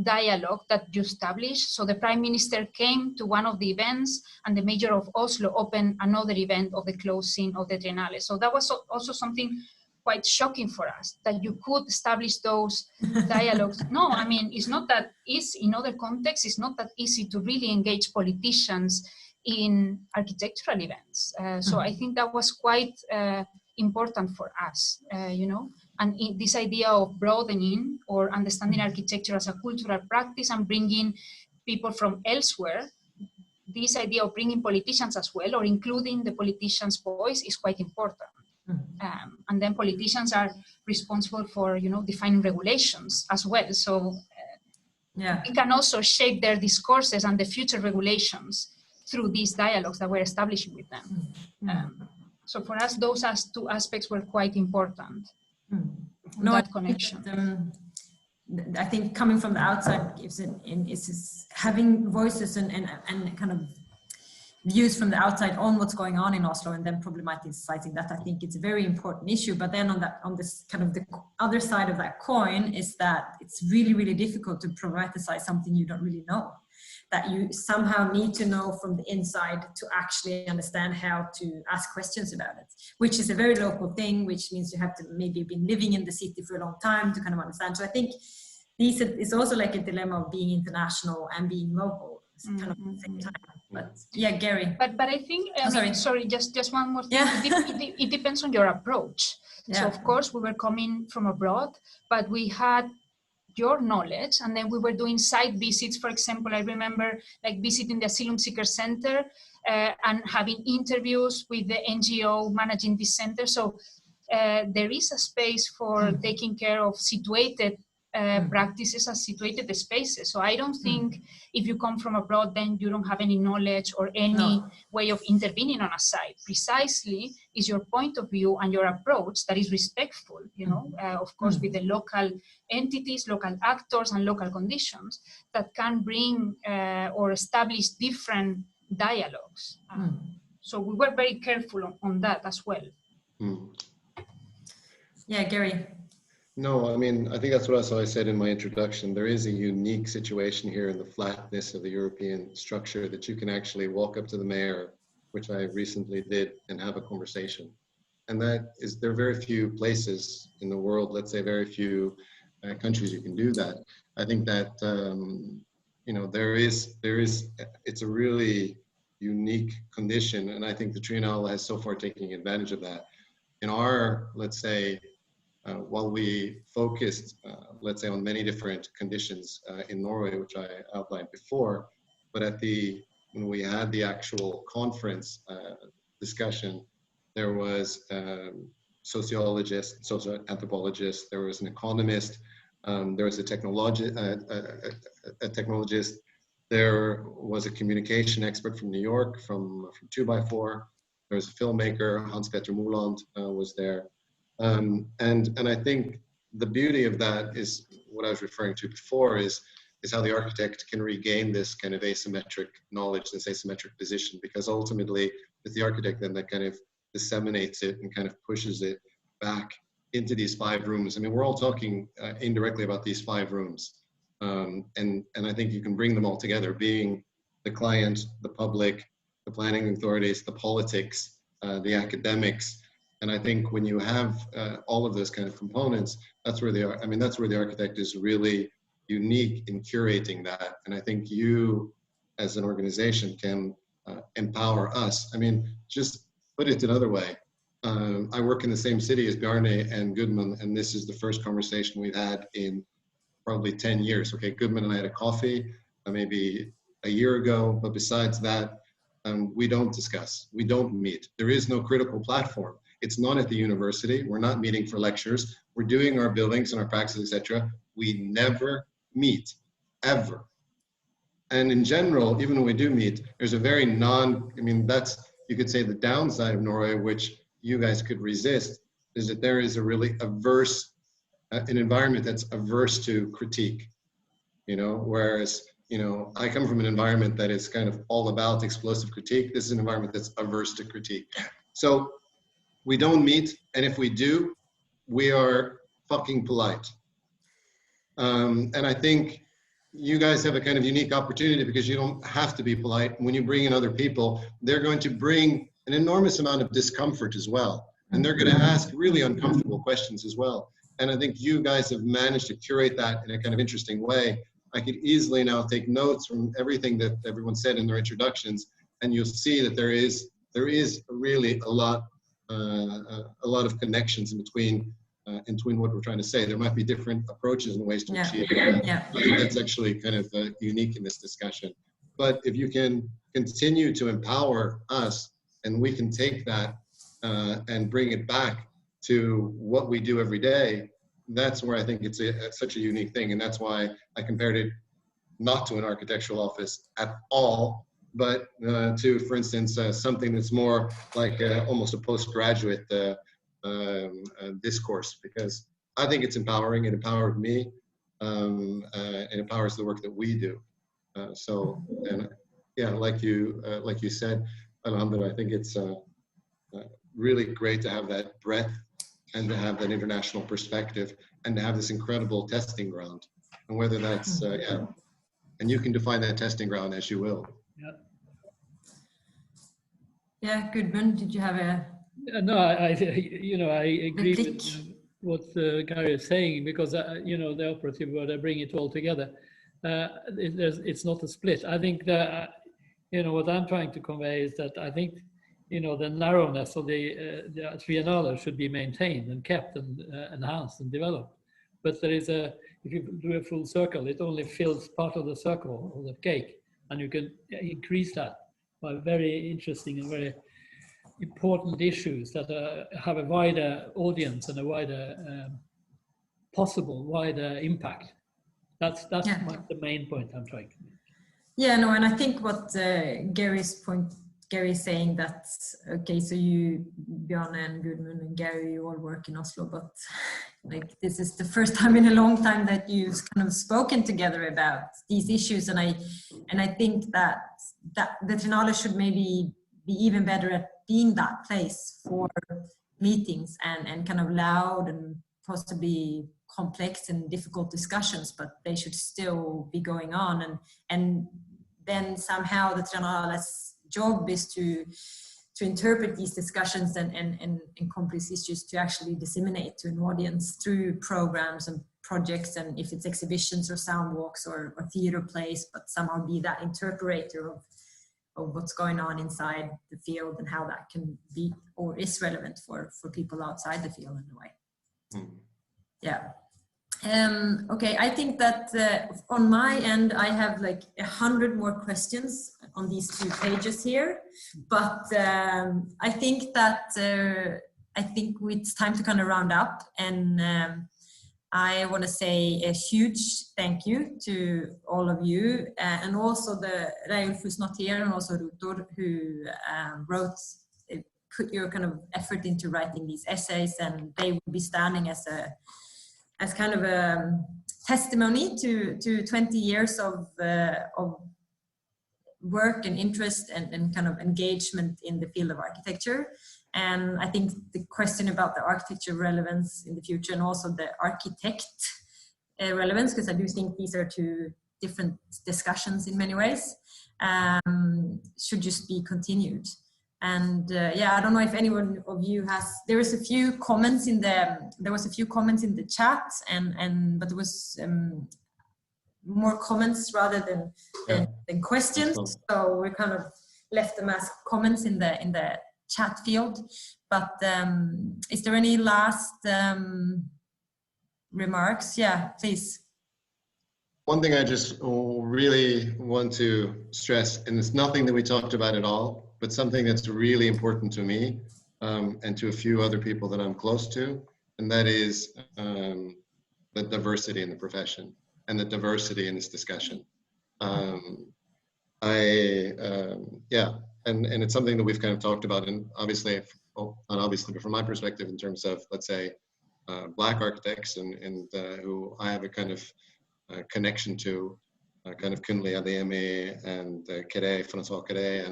dialogue that you established. So the Prime Minister came to one of the events, and the Mayor of Oslo opened another event of the closing of the Triennale. So that was also something quite shocking for us, that you could establish those dialogues. No, I mean, it's not that easy. In other contexts, it's not that easy to really engage politicians in architectural events. So I think that was quite important for us, and this idea of broadening or understanding architecture as a cultural practice and bringing people from elsewhere, this idea of bringing politicians as well, or including the politician's voice, is quite important. And then politicians are responsible for, defining regulations as well. So we can also shape their discourses and the future regulations through these dialogues that we're establishing with them. So for us, those two aspects were quite important. That connection. I think coming from the outside gives is having voices and kind of views from the outside on what's going on in Oslo, and then problematizing that. I think it's a very important issue. But then on this kind of the other side of that coin is that it's really, really difficult to problematize something you don't really know, that you somehow need to know from the inside to actually understand how to ask questions about it, which is a very local thing, which means you have to maybe been living in the city for a long time to kind of understand. So I think it's also like a dilemma of being international and being local. It's kind of at the same time. But yeah, Gary. But I think, sorry, just one more thing. Yeah. It depends on your approach. Yeah. So of course we were coming from abroad, but we had your knowledge, and then we were doing site visits. For example, I remember like visiting the Asylum Seeker Center and having interviews with the NGO managing this center. So there is a space for taking care of situated practices as situated spaces. So I don't think if you come from abroad, then you don't have any knowledge or any way of intervening on a site. Precisely is your point of view and your approach that is respectful, of course, with the local entities, local actors, and local conditions that can bring or establish different dialogues. So we were very careful on that as well. Yeah, Gary. No, I mean, I think that's what I said in my introduction. There is a unique situation here in the flatness of the European structure that you can actually walk up to the mayor, which I recently did, and have a conversation. And that is, there are very few places in the world, let's say very few countries you can do that. I think that, it's a really unique condition. And I think the Triennale has so far taken advantage of that. In our, let's say, while we focused, let's say, on many different conditions in Norway, which I outlined before, but when we had the actual conference discussion, there was sociologists, social anthropologists, there was an economist, there was a technologist, there was a communication expert from New York, from 2x4. there was a filmmaker, Hans-Petter Moland was there. And I think the beauty of that is what I was referring to before is how the architect can regain this kind of asymmetric knowledge, this asymmetric position, because ultimately it's the architect then that kind of disseminates it and kind of pushes it back into these 5 rooms. I mean, we're all talking indirectly about these 5 rooms. And I think you can bring them all together, being the client, the public, the planning authorities, the politics, the academics. And I think when you have all of those kind of components, that's where that's where the architect is really unique in curating that. And I think you as an organization can empower us. I mean, just put it another way. I work in the same city as Bjarne and Gudmund, and this is the first conversation we've had in probably 10 years. Okay, Gudmund and I had a coffee maybe a year ago, but besides that, we don't discuss, we don't meet. There is no critical platform. It's not at the university. We're not meeting for lectures. We're doing our buildings and our practices, etc. We never meet, ever. And in general, even when we do meet, there's a very that's, you could say, the downside of Norway, which you guys could resist, is that there is a really averse, an environment that's averse to critique, whereas, I come from an environment that is kind of all about explosive critique. This is an environment that's averse to critique. So we don't meet, and if we do, we are fucking polite. And I think you guys have a kind of unique opportunity because you don't have to be polite. When you bring in other people, they're going to bring an enormous amount of discomfort as well. And they're going to ask really uncomfortable questions as well. And I think you guys have managed to curate that in a kind of interesting way. I could easily now take notes from everything that everyone said in their introductions, and you'll see that there is really a lot of connections in between what we're trying to say. There might be different approaches and ways to achieve it. Yeah. I think that's actually kind of unique in this discussion. But if you can continue to empower us, and we can take that and bring it back to what we do every day, that's where I think it's such a unique thing. And that's why I compared it not to an architectural office at all, but to, for instance, something that's more like almost a postgraduate discourse, because I think it's empowering. It empowered me. It empowers the work that we do. Like you said, Alejandra, I think it's really great to have that breadth and to have that international perspective and to have this incredible testing ground. And whether that's, and you can define that testing ground as you will. Yeah, Gudmund, did you have a... No, I agree with what Gary is saying, because, the operative word, I bring it all together. It's not a split. I think that, what I'm trying to convey is that I think, the narrowness of the Triennale should be maintained and kept and enhanced and developed. But there is if you do a full circle, it only fills part of the circle of the cake, and you can increase that by very interesting and very important issues that have a wider audience and a wider wider impact. That's the main point I'm trying to make. Yeah, no, and I think what Gary's saying that, okay, so you, Bjarne and Gudmund and Gary, you all work in Oslo, but like this is the first time in a long time that you've kind of spoken together about these issues, and I think that the Triennale should maybe be even better at being that place for meetings and kind of loud and possibly complex and difficult discussions, but they should still be going on, and then somehow the Triennale's job is to interpret these discussions and complex issues to actually disseminate to an audience through programs and projects, and if it's exhibitions or sound walks or theater plays, but somehow be that interpreter of what's going on inside the field and how that can be or is relevant for people outside the field in a way. Yeah. Okay, I think that on my end, I have like 100 more questions on these 2 pages here, but I think that it's time to kind of round up, and I want to say a huge thank you to all of you, and also the Reilulf, who's not here, and also Rutor, who wrote put your kind of effort into writing these essays, and they will be standing as kind of a testimony to 20 years of work and interest and kind of engagement in the field of architecture. And I think the question about the architecture relevance in the future, and also the architect relevance, because I do think these are two different discussions in many ways, should just be continued. And yeah, I don't know if anyone of you has, there was a few comments in the chat, but there was more comments rather than questions. So we kind of left them as comments in the chat field. But is there any last remarks? Yeah, please. One thing I just really want to stress, and it's nothing that we talked about at all, but something that's really important to me and to a few other people that I'm close to, and that is the diversity in the profession and the diversity in this discussion. Yeah, and it's something that we've kind of talked about, and obviously, not obviously, but from my perspective, in terms of, let's say, Black architects and who I have a kind of connection to, kind of Kunle Adeyemi and Francois Kere,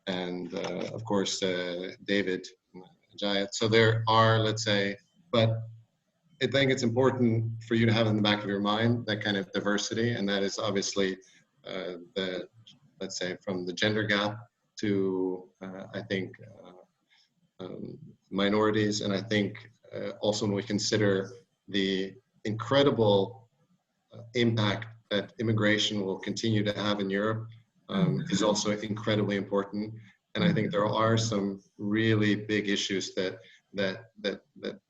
and of course David Jayat. So there are, let's say, but I think it's important for you to have in the back of your mind that kind of diversity, and that is obviously let's say, from the gender gap to I think minorities, and I think also when we consider the incredible impact that immigration will continue to have in Europe, is also incredibly important. And I think there are some really big issues that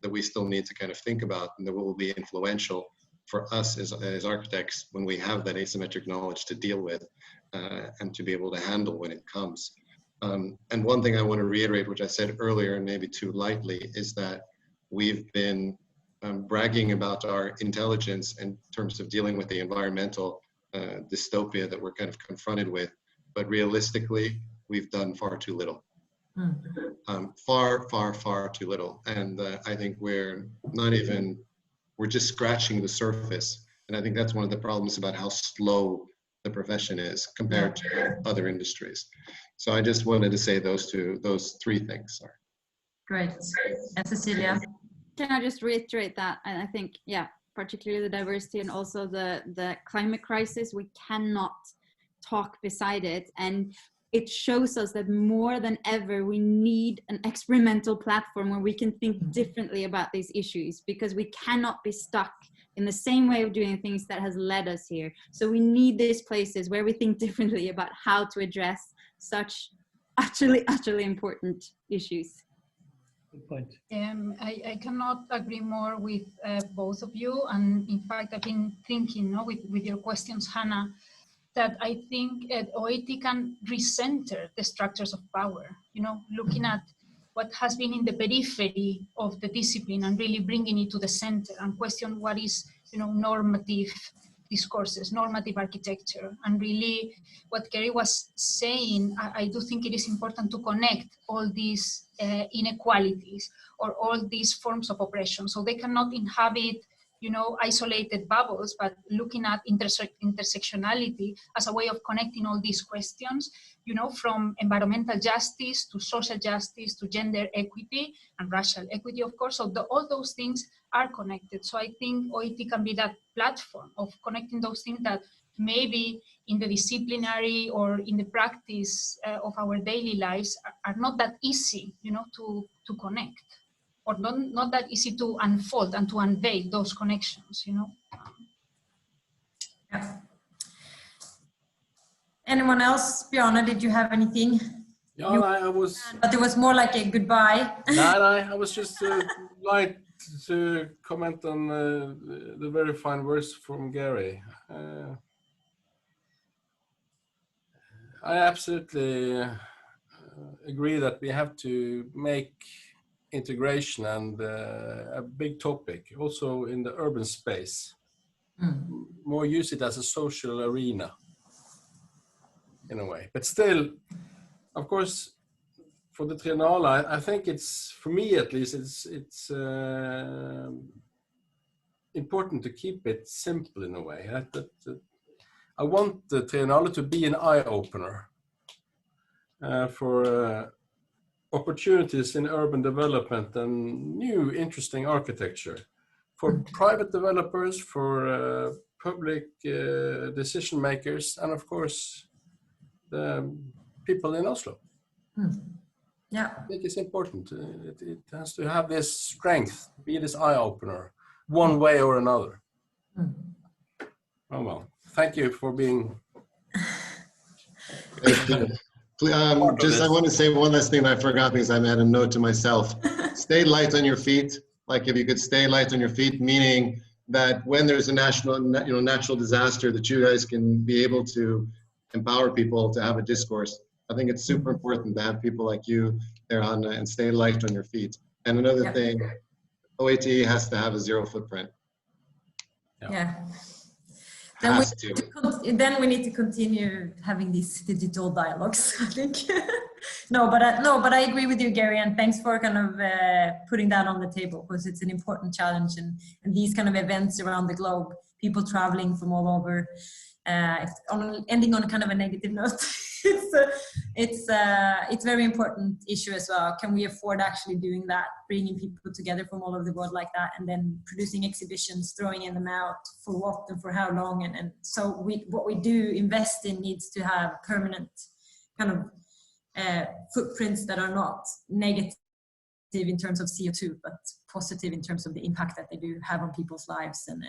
we still need to kind of think about, and that will be influential for us as architects when we have that asymmetric knowledge to deal with and to be able to handle when it comes. And one thing I want to reiterate, which I said earlier and maybe too lightly, is that we've been bragging about our intelligence in terms of dealing with the environmental dystopia that we're kind of confronted with, but realistically, we've done far too little. Far too little. And I think we're just scratching the surface. And I think that's one of the problems about how slow the profession is compared to other industries. So I just wanted to say those three things. Sorry. Great. And Cecilia? Can I just reiterate that? And I think, yeah, particularly the diversity and also the climate crisis, we cannot talk beside it. And it shows us that more than ever, we need an experimental platform where we can think differently about these issues, because we cannot be stuck in the same way of doing things that has led us here. So we need these places where we think differently about how to address such utterly important issues. Good point. I cannot agree more with both of you. And in fact, I've been thinking, with your questions, Hannah, that I think OAT can recenter the structures of power, looking at what has been in the periphery of the discipline and really bringing it to the center and question what is, normative discourses, normative architecture. And really what Kerry was saying, I do think it is important to connect all these inequalities or all these forms of oppression. So they cannot inhabit isolated bubbles, but looking at intersectionality as a way of connecting all these questions, from environmental justice to social justice to gender equity and racial equity, of course. So all those things are connected. So I think OAT can be that platform of connecting those things that maybe in the disciplinary or in the practice of our daily lives are not that easy, to connect. Or not that easy to unfold and to unveil those connections, Yeah. Anyone else? Bjarne, did you have anything? Yeah, I was. But it was more like a goodbye. No, I was just like to comment on the very fine words from Gary. I absolutely agree that we have to make integration and a big topic also in the urban space. More use it as a social arena in a way, but still, of course, for the Triennale, I think it's, for me at least, it's important to keep it simple in a way. I want the Triennale to be an eye-opener for opportunities in urban development and new interesting architecture for private developers, for public decision makers, and of course the people in Oslo. Yeah, I think it's important. It has to have this strength, be this eye-opener, one way or another. Oh well, thank you for being. Thank you. Just I want to say one last thing that I forgot because I made a note to myself. Stay light on your feet. Like if you could stay light on your feet, meaning that when there's a natural disaster, that you guys can be able to empower people to have a discourse. I think it's super important to have people like you there, Anna, and stay light on your feet. And another thing, OAT has to have a zero footprint. Yeah. Then we need to continue having these digital dialogues, I think. No, but I agree with you, Gary, and thanks for kind of putting that on the table, because it's an important challenge, and these kind of events around the globe, people traveling from all over, ending on kind of a negative note. It's a very important issue as well. Can we afford actually doing that, bringing people together from all over the world like that, and then producing exhibitions, throwing in them out, for what and for how long? And so what we do invest in needs to have permanent kind of footprints that are not negative in terms of CO2, but positive in terms of the impact that they do have on people's lives and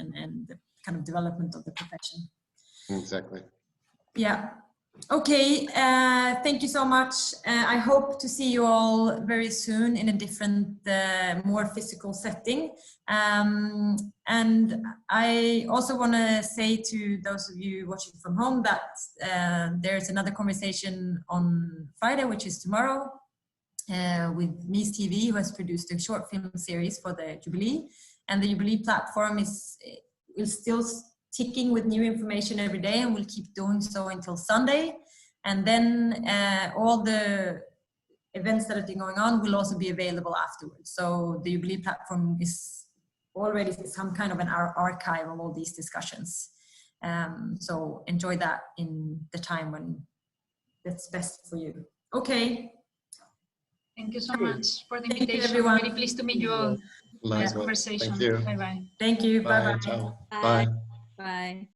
the kind of development of the profession. Exactly. Yeah. Okay, thank you so much. I hope to see you all very soon in a different, more physical setting. And I also want to say to those of you watching from home that there's another conversation on Friday, which is tomorrow, with Mies TV, who has produced a short film series for the Jubilee. And the Jubilee platform is still ticking with new information every day, and we'll keep doing so until Sunday. And then all the events that are going on will also be available afterwards. So the Jubilee platform is already some kind of an archive of all these discussions. So enjoy that in the time when that's best for you. Okay. Thank you so much for the Thank invitation. you, everyone. Very pleased to meet you all. Nice conversation. Thank you. Bye-bye. Thank you. Bye. Bye-bye. Ciao. Bye. Bye. Bye.